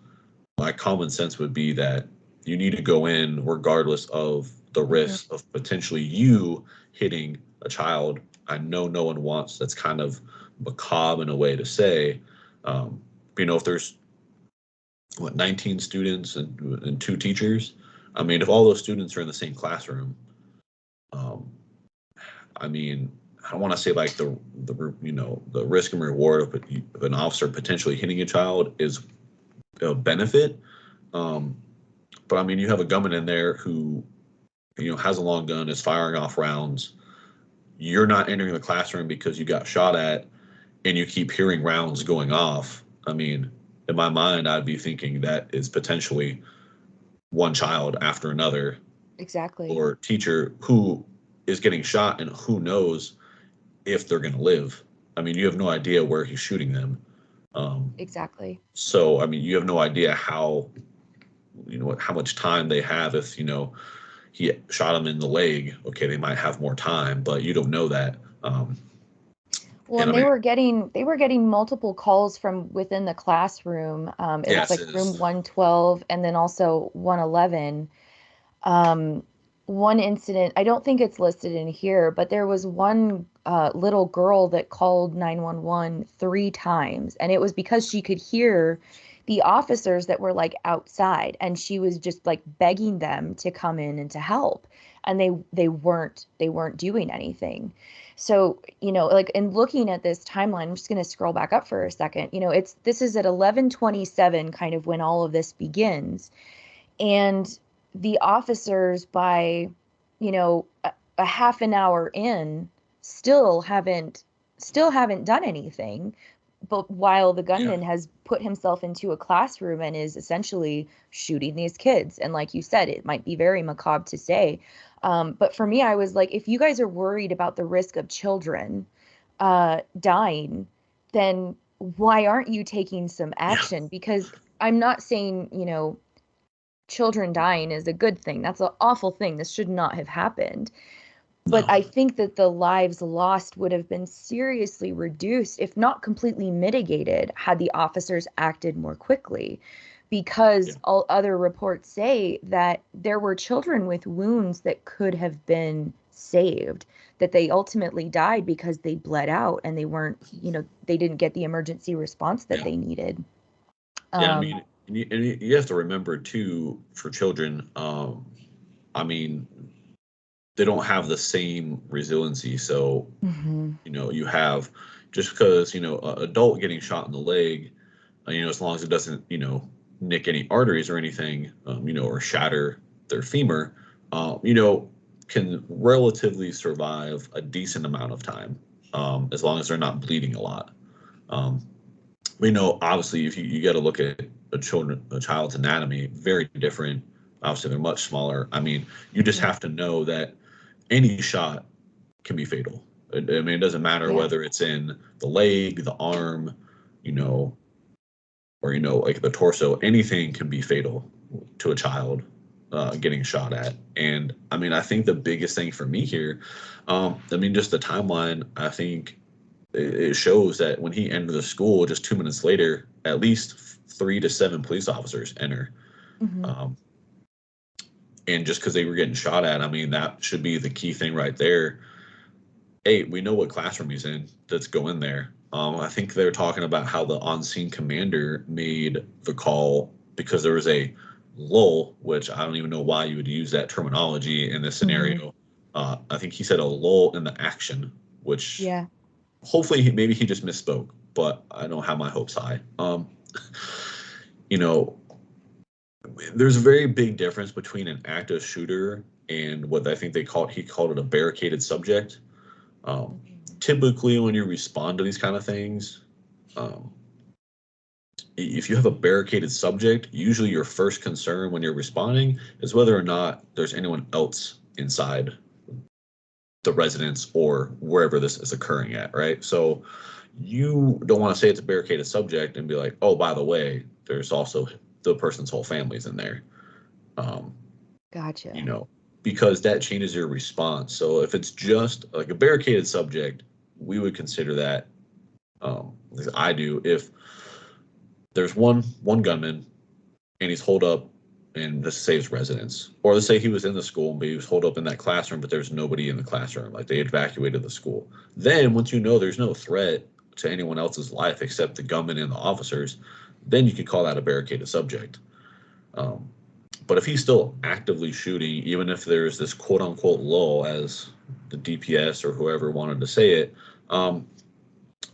my common sense would be that you need to go in regardless of the mhm. risk of potentially you hitting a child. I know no one wants, that's kind of macabre in a way to say. Um, if there's 19 students and two teachers, I mean, if all those students are in the same classroom, um, I mean, I don't want to say like the risk and reward of an officer potentially hitting a child is a benefit. Um, But I mean, you have a gunman in there who, has a long gun, is firing off rounds. You're not entering the classroom because you got shot at, and you keep hearing rounds going off. I mean, in my mind, I'd be thinking that is potentially one child after another, Exactly. or teacher who is getting shot, and who knows if they're going to live. I mean, you have no idea where he's shooting them. Um, Exactly. so, I mean, you have no idea how much time they have if he shot him in the leg. Okay, they might have more time, but you don't know that. Well, And I and mean, they were getting multiple calls from within the classroom. It looks yes, like it room is. 112 and then also 111. Um, one incident, I don't think it's listed in here, but there was one little girl that called 911 three times, and it was because she could hear the officers that were like outside, and she was just like begging them to come in and to help, and they weren't doing anything. So, like in looking at this timeline, I'm just going to scroll back up for a second. This is at 11:27 kind of when all of this begins, and the officers by a half an hour in still haven't still haven't done anything, but while the Yeah, gunman has put himself into a classroom and is essentially shooting these kids. And like you said, it might be very macabre to say, but for me, I was like, if you guys are worried about the risk of children dying, then why aren't you taking some yeah, action? Because I'm not saying, children dying is a good thing. That's an awful thing. This should not have happened. But no, I think that the lives lost would have been seriously reduced, if not completely mitigated, had the officers acted more quickly. yeah, Because all other reports say that there were children with wounds that could have been saved, that they ultimately died because they bled out and they didn't get the emergency response that yeah, they needed. yeah. I Um, mean, and you have to remember too, for children. I mean, they don't have the same resiliency. So mhm, you have, just because an adult getting shot in the leg, as long as it doesn't nick any arteries or anything, or shatter their femur, can relatively survive a decent amount of time, as long as they're not bleeding a lot. Um, we know obviously if you got to look at a child's anatomy, very different. Obviously, they're much smaller. I mean, you just mhm. have to know that any shot can be fatal. I mean, it doesn't matter Yeah. whether it's in the leg, the arm, you know, or like the torso. Anything can be fatal to a child getting shot at. And I mean, I think the biggest thing for me here, I mean, just the timeline. I think it shows that when he entered the school, just 2 minutes later, at least 3 to 7 police officers enter. Hmm. Um, and just because they were getting shot at, I mean, that should be the key thing right there. Hey, we know what classroom he's in. Let's go in there. I think they're talking about how the on-scene commander made the call because there was a lull, which I don't even know why you would use that terminology in this Hmm. scenario. I think he said a lull in the action, which Yeah. hopefully maybe he just misspoke, but I don't have my hopes high. You know, there's a very big difference between an active shooter and what I think he called it a barricaded subject. Um, Mhm. Typically, when you respond to these kind of things, um, if you have a barricaded subject, usually your first concern when you're responding is whether or not there's anyone else inside the residence or wherever this is occurring at, right? So you don't want to say it's a barricaded subject and be like, oh, by the way, there's also the person's whole family's in there. Um, you Gotcha. know, because that changes your response. So if it's just like a barricaded subject, we would consider that, at least I do, if there's one gunman and he's holed up in, let's say, his residence, or let's say he was in the school but he was holed up in that classroom, but there's nobody in the classroom, like they evacuated the school. Then once you know there's no threat to anyone else's life except the gunman and the officers, then you could call that a barricaded subject. Um, but if he's still actively shooting, even if there's this quote unquote lull, as the DPS or whoever wanted to say it, um,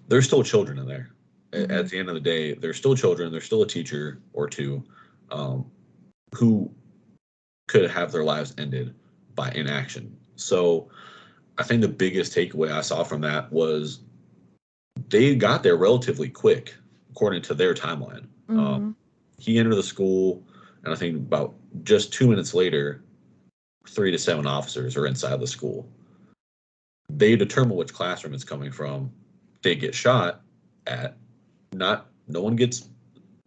there's still children in there. Hmm. At the end of the day, there's still children. There's still a teacher or two, um, who could have their lives ended by inaction. So I think the biggest takeaway I saw from that was they got there relatively quick, according to their timeline. Um, Hmm. he entered the school, and I think about just 2 minutes later, 3 to 7 officers are inside the school. They determine which classroom it's coming from. They get shot at. Not no one gets,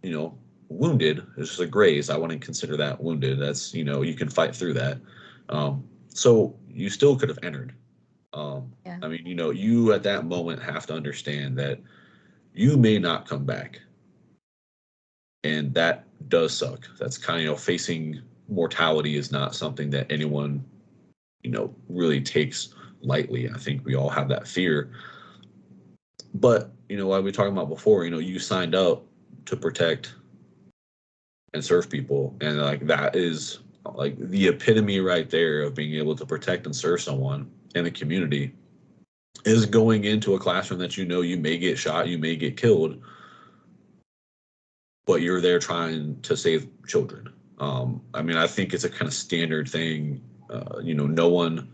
you know, wounded. It's just a graze. I wouldn't consider that wounded. That's, you can fight through that. So you still could have entered. Yeah. I mean, you at that moment have to understand that you may not come back, and that does suck. That's kind of, facing mortality is not something that anyone, really takes lightly. I think we all have that fear. But, like we were talking about before, you signed up to protect and serve people, and like that is like the epitome right there of being able to protect and serve someone in the community, is going into a classroom that you may get shot, you may get killed, but you're there trying to save children. I mean, I think it's a kind of standard thing. No one,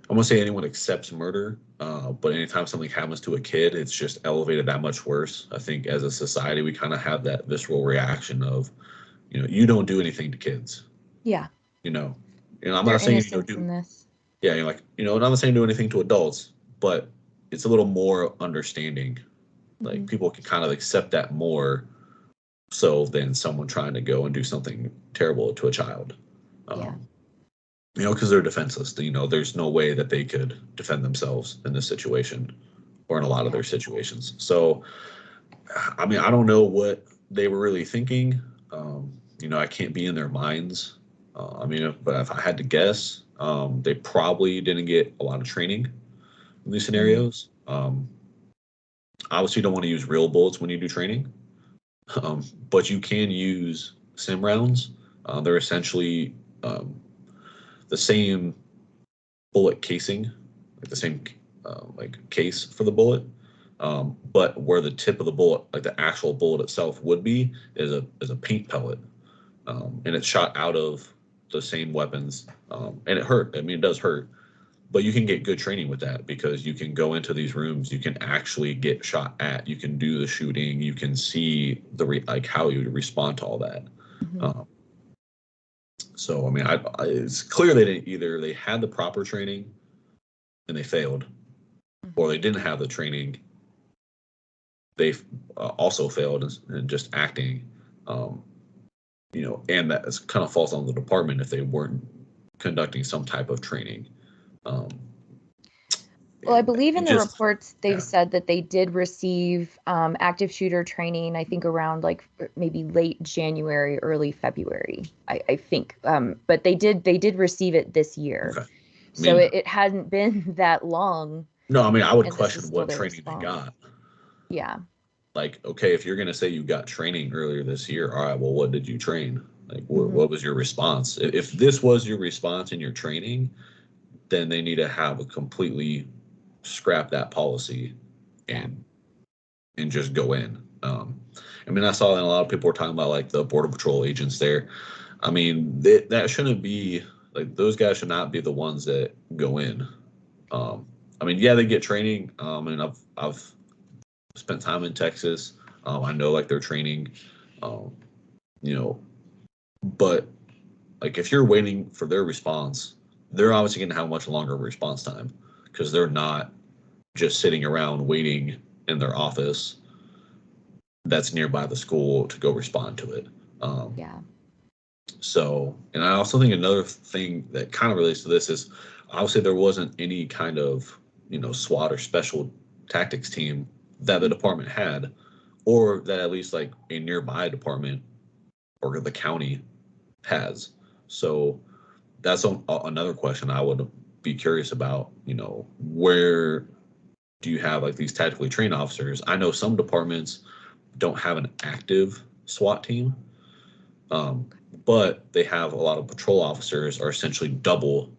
I won't say anyone accepts murder, but anytime something happens to a kid, it's just elevated that much worse. I think as a society, we kind of have that visceral reaction of, you don't do anything to kids. Yeah. You know, I'm Their not saying, innocence in this. yeah, and I'm not saying do anything to adults, but it's a little more understanding. Like Hmm. people can kind of accept that more so than someone trying to go and do something terrible to a child. Yeah. Um, because they're defenseless. There's no way that they could defend themselves in this situation or in a lot of Yeah. their situations. So, I mean, I don't know what they were really thinking. I can't be in their minds. I mean, but if I had to guess, they probably didn't get a lot of training in these Hmm. scenarios. Obviously, you don't want to use real bullets when you do training, but you can use sim rounds. They're essentially, the same bullet casing, like the same, like case for the bullet, but where the tip of the bullet, like the actual bullet itself, would be is a paint pellet, and it's shot out of the same weapons, and it hurt. I mean, it does hurt, but you can get good training with that because you can go into these rooms, you can actually get shot at, you can do the shooting, you can see like how you would respond to all that. Hmm. Um, so I mean, it's clear they had the proper training and they failed, or Hmm. they didn't have the training, they also failed in just acting. Um, and that kind of falls on the department if they weren't conducting some type of training. Um, Well, I believe in And the just, reports they've yeah, said that they did receive active shooter training, I think around like maybe late January, early February, I think. But they did receive it this year. okay. I So mean, it hadn't been that long, no, I mean, I would and this is question still what their training they response. got. Yeah. Like, okay, if you're going to say you got training earlier this year, all right, well, what did you train? Like, Hmm. what was your response? If this was your response in your training, then they need to have a completely scrap that policy Yeah. and just go in. I mean, I saw that a lot of people were talking about like the border patrol agents there. I mean, that shouldn't be like those guys should not be the ones that go in. Um, I mean, yeah, they get training. And I've spent time in Texas. I know like their training, um, you know, but like if you're waiting for their response, they're obviously going to have a much longer response time because they're not just sitting around waiting in their office that's nearby the school to go respond to it. Um, Yeah. so, and I also think another thing that kind of relates to this is obviously there wasn't any kind of, SWAT or special tactics team that the department had, or that at least like a nearby department or the county has. So that's another question I would be curious about, where do you have like these tactically trained officers? I know some departments don't have an active SWAT team, um, but they have a lot of patrol officers are essentially double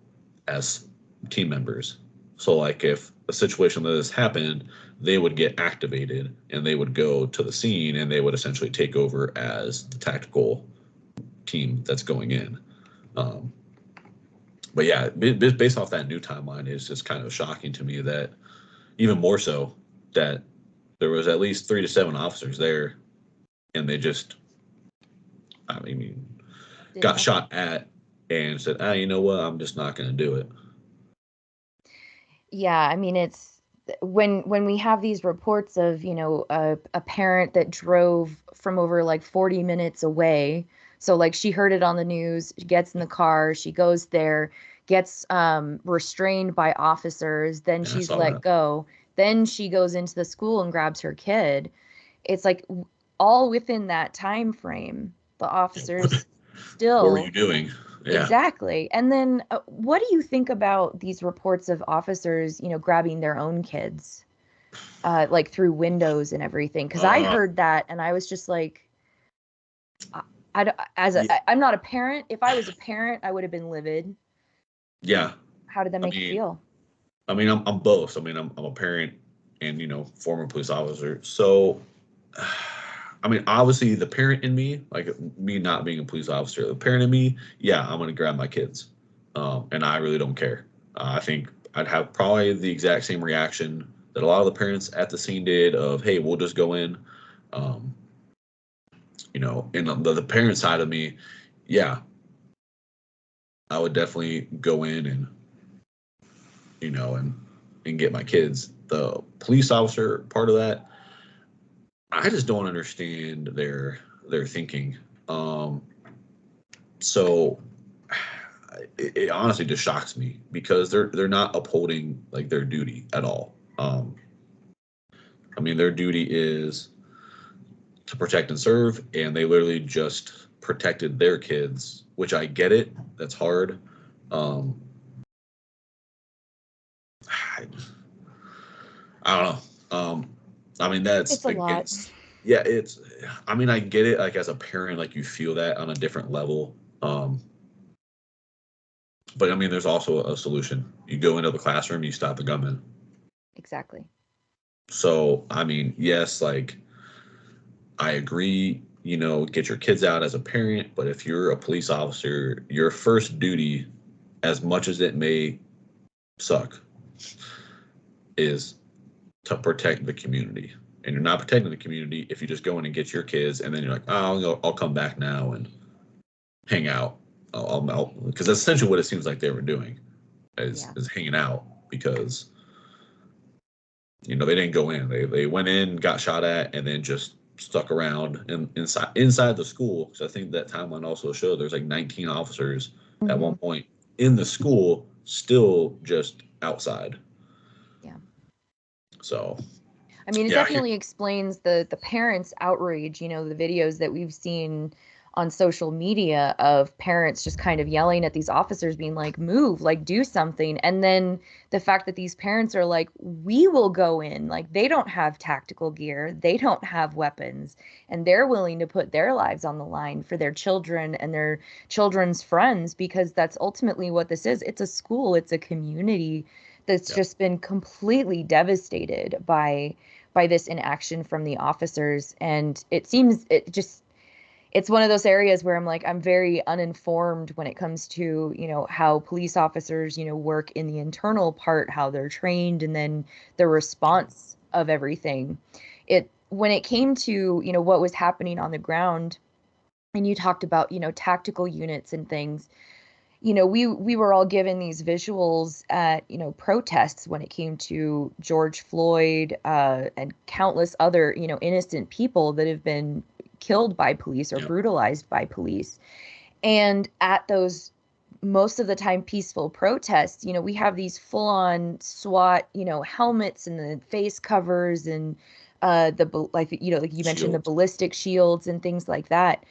as team members. So, like, if a situation like this happened, they would get activated and they would go to the scene and they would essentially take over as the tactical team that's going in. Um, but yeah, based off that new timeline, it's just kind of shocking to me that even more so that there was at least 3 to 7 officers there and they just, I mean, Did got nothing. shot at and said, ah, you know what, I'm just not going to do it. Yeah, I mean it's when we have these reports of, a parent that drove from over like 40 minutes away. So like she heard it on the news, she gets in the car, she goes there, gets restrained by officers, then Yeah, I she's saw let that. go. Then she goes into the school and grabs her kid. It's like all within that time frame. The officers What were you still. doing? Yeah. Exactly. And then what do you think about these reports of officers, grabbing their own kids, like through windows and everything? Because I Uh, heard that and I was just like, I, yeah. I'm not a parent. If I was a parent, I would have been livid. Yeah. How did that I make you mean, feel? I'm both. I mean, I'm a parent and, former police officer. So, I mean, obviously the parent in me, like me not being a police officer, the parent in me, yeah, I'm going to grab my kids. And I really don't care. I think I'd have probably the exact same reaction that a lot of the parents at the scene did of, hey, we'll just go in. Um, and the parent side of me, yeah, I would definitely go in and, and get my kids. The police officer part of that, I just don't understand their thinking. Um, so it honestly just shocks me because they're not upholding like their duty at all. I mean, their duty is to protect and serve, and they literally just protected their kids, which I get it. That's hard. Um, I, I don't know. I mean, that's It's a lot. against. Yeah, it's. I mean, I get it. Like as a parent, like you feel that on a different level. But I mean, there's also a solution. You go into the classroom, you stop the gunman. Exactly. So I mean, yes, like I agree. Get your kids out as a parent, but if you're a police officer, your first duty, as much as it may suck, is to protect the community. And you're not protecting the community if you just go in and get your kids, and then you're like, oh, I'll come back now and hang out. Because that's essentially what it seems like they were doing, Yeah. is hanging out because they didn't go in. They went in, got shot at, and then just stuck around inside the school. Because I think that timeline also showed there's like 19 officers at Hmm. one point in the school, still just outside. Yeah. So I mean, it yeah, definitely explains the parents' outrage, you know, the videos that we've seen on social media of parents just kind of yelling at these officers being like, "Move, like do something." And then the fact that these parents are like, "We will go in." Like they don't have tactical gear, they don't have weapons, and they're willing to put their lives on the line for their children and their children's friends because that's ultimately what this is. It's a school, it's a community that's yeah, just been completely devastated by this inaction from the officers. And it seems it's one of those areas where I'm like, I'm very uninformed when it comes to, you know, how police officers, you know, work in the internal part, how they're trained, and then the response of everything. When it came to, you know, what was happening on the ground, and you talked about, you know, tactical units and things, you know, we were all given these visuals at, you know, protests when it came to George Floyd, and countless other, you know, innocent people that have been killed by police or yeah, brutalized by police. And at those most of the time peaceful protests, you know, we have these full on SWAT, you know, helmets and the face covers and like, you know, like you mentioned, the shield. ballistic shields and things like that.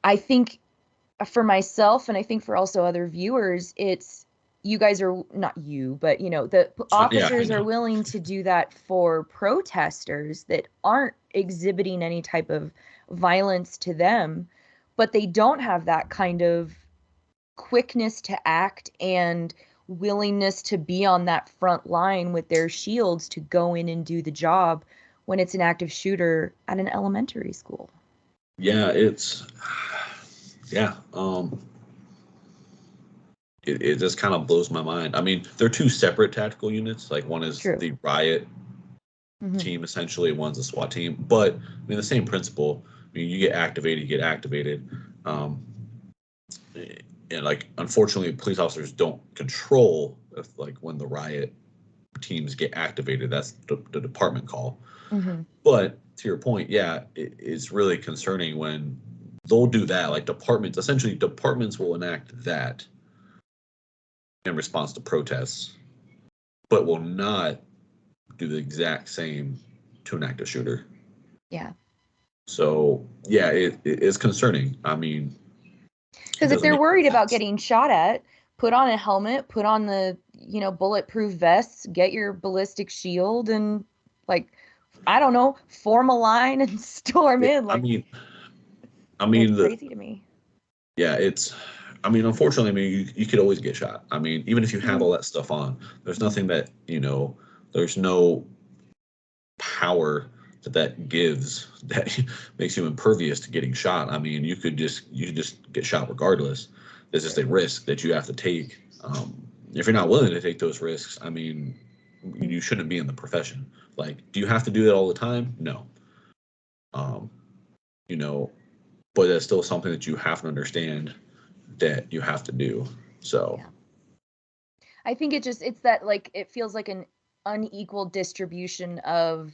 I think for myself, and I think for also other viewers, it's you guys are not you, but you know, the Yeah, I officers are know. willing to do that for protesters that aren't exhibiting any type of violence to them, but they don't have that kind of quickness to act and willingness to be on that front line with their shields to go in and do the job when it's an active shooter at an elementary school. Yeah, it's yeah. It just kind of blows my mind. I mean, they're two separate tactical units. Like one is True. the riot Hmm. team, essentially, one's a SWAT team. But I mean, the same principle. I mean, you get activated, you get activated. Um, and like, unfortunately, police officers don't control if like when the riot teams get activated. That's the department call. Hmm. But to your point, yeah, it's really concerning when they'll do that. Like departments, essentially, departments will enact that in response to protests, but will not do the exact same to an active shooter. Yeah. So yeah, it is concerning. I mean, it Because if doesn't they're make any worried about sense. getting shot at, put on a helmet, put on the, you know, bulletproof vests, get your ballistic shield, and like, I don't know, form a line and storm Yeah, in. I Like, mean, I it's mean the crazy to me. yeah, it's. I mean, unfortunately, I mean, you could always get shot. I mean, even if you have Hmm. all that stuff on, there's nothing that there's no power that gives that makes you impervious to getting shot. I mean, you could just get shot regardless. It's just True. a risk that you have to take. If you're not willing to take those risks, I mean, you shouldn't be in the profession. Like, do you have to do that all the time? No. Um, you know, but that's still something that you have to understand that you have to do. So, Yeah. I think it's that like it feels like an unequal distribution of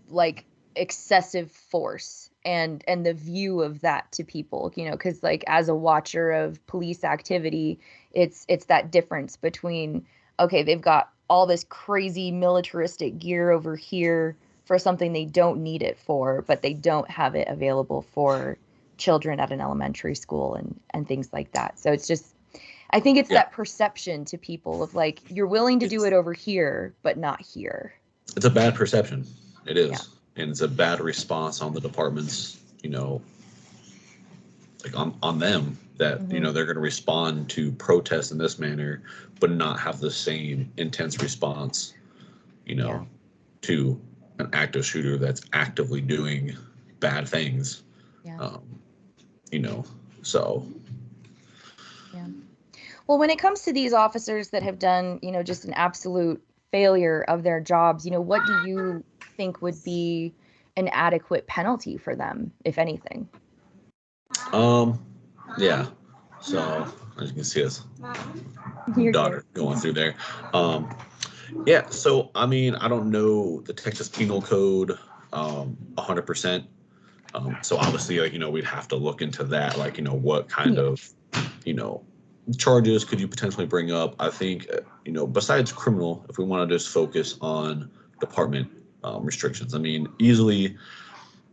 like excessive force and the view of that to people, you know, because like as a watcher of police activity, it's that difference between, okay, they've got all this crazy militaristic gear over here for something they don't need it for, but they don't have it available for children at an elementary school and things like that. So it's just, I think it's yeah, that perception to people of like you're willing to do it's it over here but not here. it's a bad perception. It Yeah. is, and it's a bad response on the department's, like on them that Hmm. they're going to respond to protests in this manner, but not have the same intense response, you Yeah. know, to an active shooter that's actively doing bad things. Yeah. Um, you know, so Yeah. Well, when it comes to these officers that have done, you know, just an absolute failure of their jobs, you know, what do you think would be an adequate penalty for them, if anything? um, yeah. So as you can see, his You're good. daughter going through there. Um, yeah. So I mean, I don't know the Texas Penal Code 100%. So obviously, like, we'd have to look into that, like, what kind Yeah. of, you know, charges could you potentially bring up? I think, besides criminal, if we want to just focus on department restrictions. I mean, easily,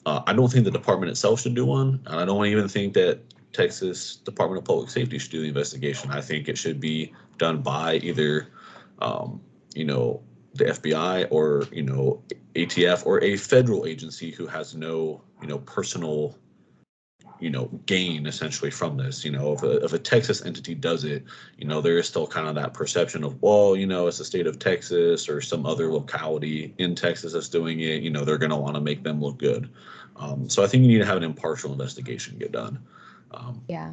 I don't think the department itself should do one, and I don't even think that Texas Department of Public Safety should do the investigation. I think it should be done by either, you know, the FBI or, you know, ATF or a federal agency who has no, you know, personal, you know, gain essentially from this. You know, if a Texas entity does it, you know, there is still kind of that perception of, well, you know, it's the state of Texas or some other locality in Texas that's doing it. You know, they're going to want to make them look good. So I think you need to have an impartial investigation get done. Yeah.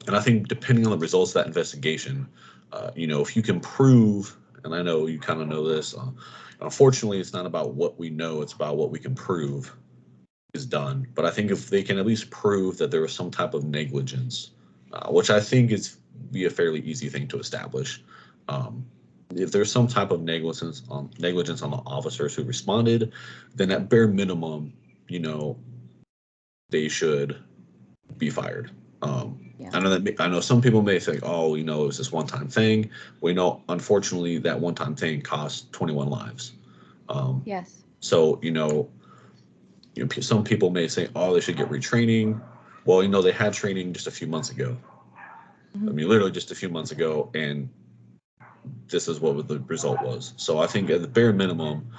And I think depending on the results of that investigation, you know, if you can prove, and I know you kind of know this, unfortunately, it's not about what we know, it's about what we can prove is done. But I think if they can at least prove that there was some type of negligence, which I think is be a fairly easy thing to establish. If there's some type of negligence on the officers who responded, then at bare minimum, you know, they should be fired. Yeah. I know some people may think, oh, you know, it's this one-time thing. We know, unfortunately, that one-time thing cost 21 lives. Yes. So, you know, some people may say, oh, they should get retraining. Well, you know, they had training just a few months ago. I mean, literally just a few months ago, and this is what the result was. So I think at the bare minimum,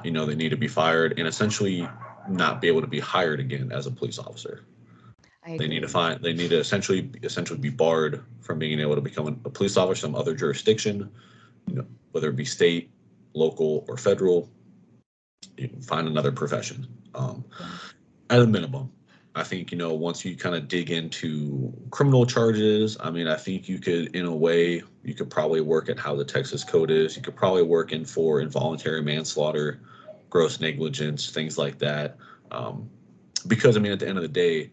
you know, they need to be fired and essentially not be able to be hired again as a police officer. I agree. They need to essentially be barred from being able to become a police officer in some other jurisdiction, you know, whether it be state, local, or federal. You can find another profession. Yeah. At a minimum, I think, you know, once you kind of dig into criminal charges, I mean, I think you could, in a way, you could probably work at how the Texas code is. You could probably work in for involuntary manslaughter, gross negligence, things like that. Because, I mean, at the end of the day,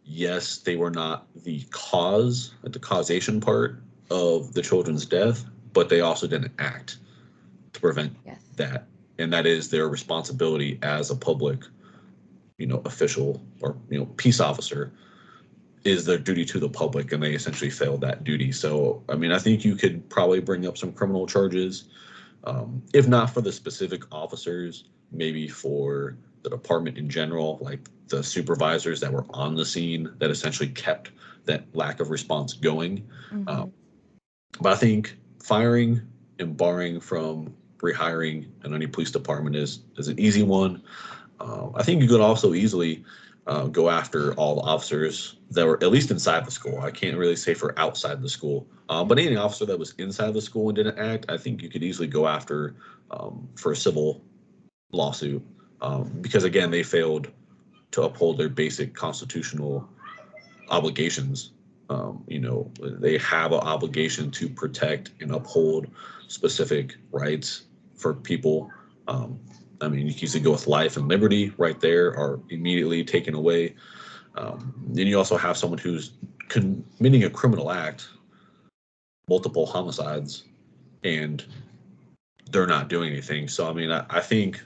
yes, they were not the cause, at the causation part of the children's death, but they also didn't act to prevent Yes. that. And that is their responsibility as a public, you know, official or, you know, peace officer, is their duty to the public, and they essentially failed that duty. So, I mean, I think you could probably bring up some criminal charges, if not for the specific officers, maybe for the department in general, like the supervisors that were on the scene that essentially kept that lack of response going. But I think firing and barring from rehiring in any police department is an easy one. I think you could also easily go after all the officers that were at least inside the school. I can't really say for outside the school, but any officer that was inside the school and didn't act, I think you could easily go after for a civil lawsuit, because again, they failed to uphold their basic constitutional obligations. You know, they have an obligation to protect and uphold specific rights for people. I mean, you can easily go with life and liberty right there are immediately taken away. Then you also have someone who's committing a criminal act, multiple homicides, and they're not doing anything. So, I mean, I think,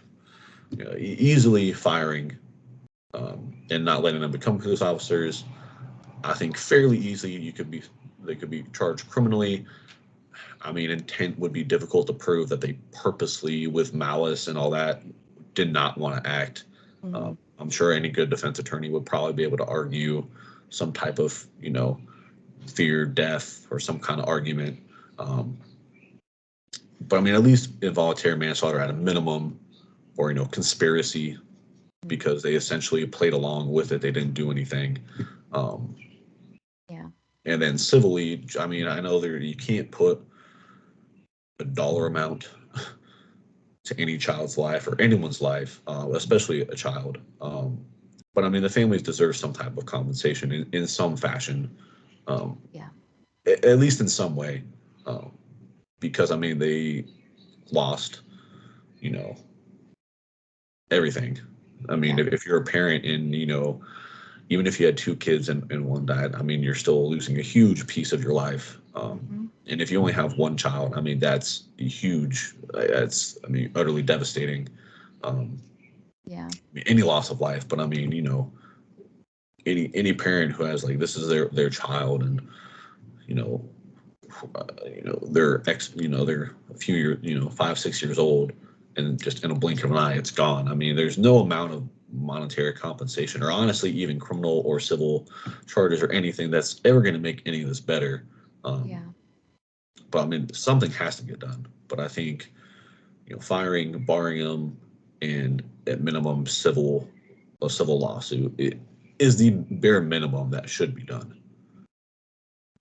you know, easily firing and not letting them become police officers, I think fairly easily they could be charged criminally. I mean, intent would be difficult to prove that they purposely, with malice and all that, did not want to act. I'm sure any good defense attorney would probably be able to argue some type of, you know, fear, death, or some kind of argument. But I mean, at least involuntary manslaughter at a minimum, or, you know, conspiracy, because they essentially played along with it. They didn't do anything. Yeah. And then civilly, I mean, I know there you can't put a dollar amount to any child's life or anyone's life, especially a child. But I mean, the families deserve some type of compensation in some fashion, Yeah. at least in some way, because I mean, they lost, you know, everything. I mean, Yeah. if you're a parent and, you know, even if you had two kids and one died, I mean, you're still losing a huge piece of your life. And if you only have one child, I mean, that's huge. That's, I mean, utterly devastating. Yeah. I mean, any loss of life, but I mean, you know, any parent who has, like, this is their child, and, you know, they're a few years, you know, 5, 6 years old, and just in a blink of an eye, it's gone. I mean, there's no amount of monetary compensation, or honestly, even criminal or civil charges or anything that's ever going to make any of this better. Um, Yeah. but I mean, something has to get done. But I think, firing, barring them, and at minimum a civil lawsuit is the bare minimum that should be done.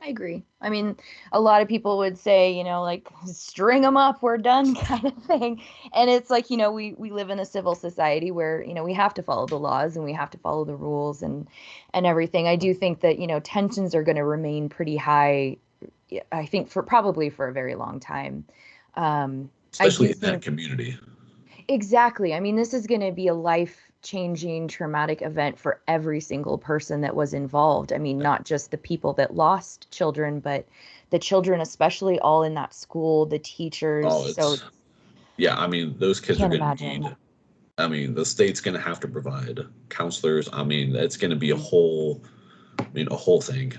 I agree. I mean, a lot of people would say, like string them up, we're done kind of thing. And it's like, we live in a civil society where, we have to follow the laws and we have to follow the rules and everything. I do think that, tensions are going to remain pretty high, I think for a very long time. I Especially do in that think community. exactly. I mean, this is going to be a life-changing traumatic event for every single person that was involved. I mean, not just the people that lost children, but the children, especially all in that school, the teachers. Oh, So yeah, I mean, those kids are can't going to need, imagine. I mean, the state's going to have to provide counselors. I mean, it's going to be Mhm. a whole thing.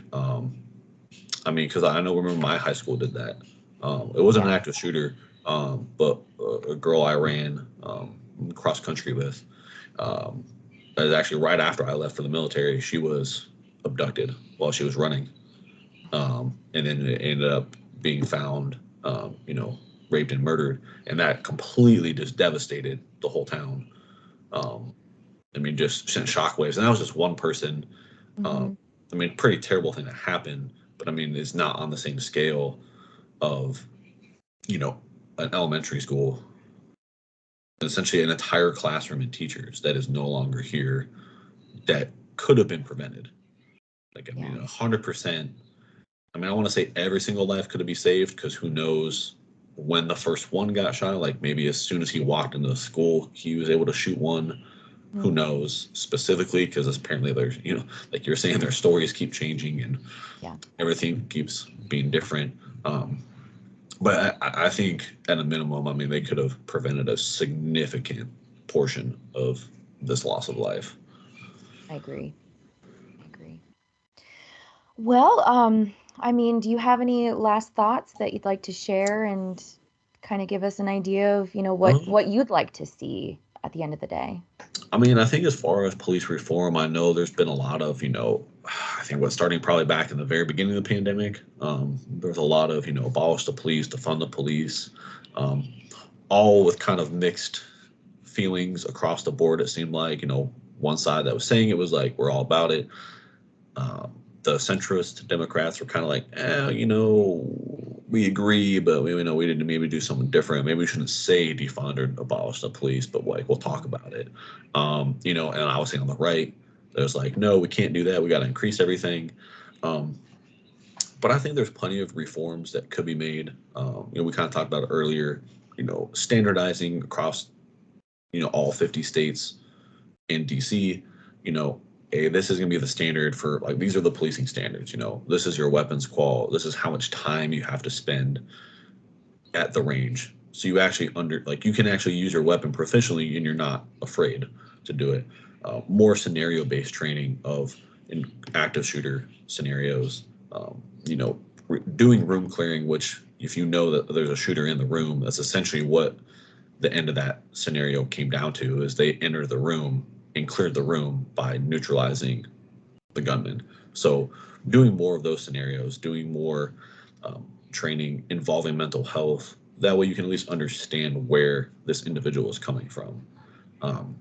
I mean, because I know, remember my high school did that. It wasn't an Yeah. active shooter, but a girl I ran cross country with, um, it was actually right after I left for the military. She was abducted while she was running, and then it ended up being found, raped and murdered, and that completely just devastated the whole town. Um, I mean, just sent shockwaves, and that was just one person. Um, Hmm. I mean, pretty terrible thing that happened, but I mean, it's not on the same scale of, you know, an elementary school, essentially an entire classroom and teachers that is no longer here that could have been prevented. Like, I Yeah. mean, 100%. I mean, I want to say every single life could have been saved because who knows when the first one got shot. Like maybe as soon as he walked into the school, he was able to shoot one. Who Mhm. knows specifically? Because apparently there's, like you're saying, their stories keep changing and Yeah. everything keeps being different. Um, but I think at a minimum, I mean, they could have prevented a significant portion of this loss of life. I agree. I agree. Well, I mean, do you have any last thoughts that you'd like to share and kind of give us an idea of, Um, what you'd like to see at the end of the day? I mean, I think as far as police reform, I know there's been a lot of, I think what's starting probably back in the very beginning of the pandemic. There was a lot of, abolish the police, defund the police, um, all with kind of mixed feelings across the board. It seemed like, one side that was saying it was like, we're all about it. The centrist Democrats were kind of like, we agree, but we know we need to maybe do something different. Maybe we shouldn't say defund or abolish the police, but like we'll talk about it. And I was saying on the right, there's like, no, we can't do that. We got to increase everything. Um, but I think there's plenty of reforms that could be made. We kind of talked about it earlier. Standardizing across all 50 states in DC, you know, hey, this is going to be the standard for like these are the policing standards. This is your weapons qual. This is how much time you have to spend at the range. So you actually you can actually use your weapon proficiently and you're not afraid to do it. More scenario based training of in active shooter scenarios. Doing room clearing, which if you know that there's a shooter in the room, that's essentially what the end of that scenario came down to is they entered the room and cleared the room by neutralizing the gunman. So doing more of those scenarios, doing more training involving mental health, that way you can at least understand where this individual is coming from. Um,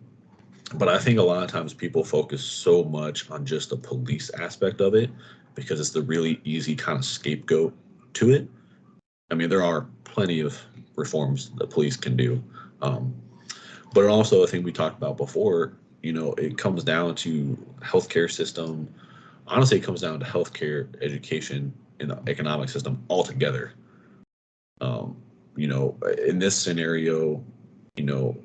but I think a lot of times people focus so much on just the police aspect of it because it's the really easy kind of scapegoat to it. I mean, there are plenty of reforms that police can do. Um, but also, I think we talked about before, it comes down to healthcare system. Honestly, it comes down to healthcare, education, and the economic system altogether. Um, in this scenario, you know,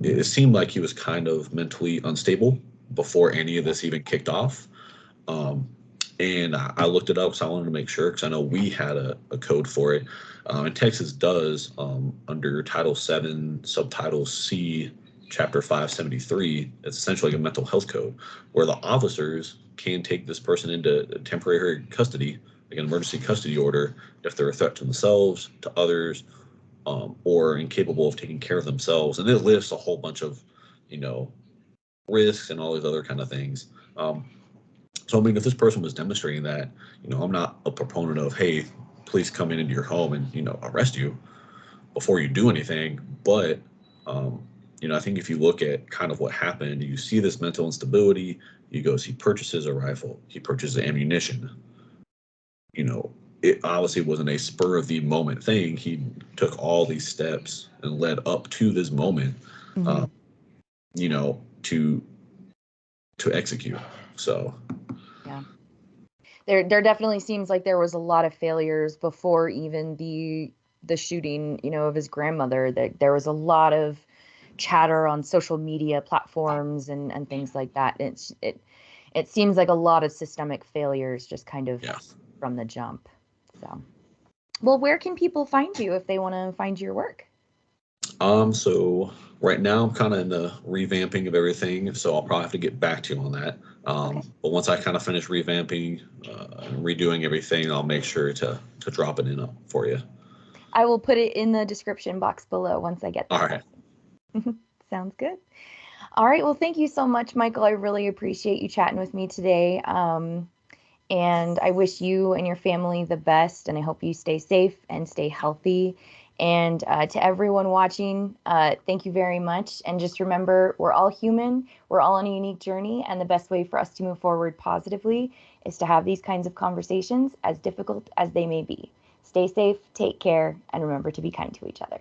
it seemed like he was kind of mentally unstable before any of Yeah. this even kicked off. Um, and I looked it up because I wanted to make sure because I know we had a code for it. And Texas does under Title 7, Subtitle C, Chapter 573. It's essentially like a mental health code where the officers can take this person into temporary custody, like an emergency custody order, if they're a threat to themselves, to others, or incapable of taking care of themselves. And it lists a whole bunch of, risks and all these other kind of things. So, I mean, if this person was demonstrating that, I'm not a proponent of, hey, police come into your home and, arrest you before you do anything. But, I think if you look at kind of what happened, you see this mental instability, he goes, he purchases a rifle, he purchases ammunition. It obviously wasn't a spur of the moment thing. He took all these steps and led up to this moment, Mm-hmm. you know, to to execute. So Yeah. There definitely seems like there was a lot of failures before even the shooting, of his grandmother. There was a lot of chatter on social media platforms and things like that. It seems like a lot of systemic failures just kind of yeah. from the jump. So, well, where can people find you if they want to find your work? So right now I'm kind of in the revamping of everything, so I'll probably have to get back to you on that. Okay. But once I kind of finish revamping and redoing everything, I'll make sure to drop it in for you. I will put it in the description box below once I get All that right. done. Sounds good. All right. Well, thank you so much, Michael. I really appreciate you chatting with me today. And I wish you and your family the best, and I hope you stay safe and stay healthy. And to everyone watching, thank you very much. And just remember, we're all human, we're all on a unique journey, and the best way for us to move forward positively is to have these kinds of conversations, as difficult as they may be. Stay safe, take care, and remember to be kind to each other.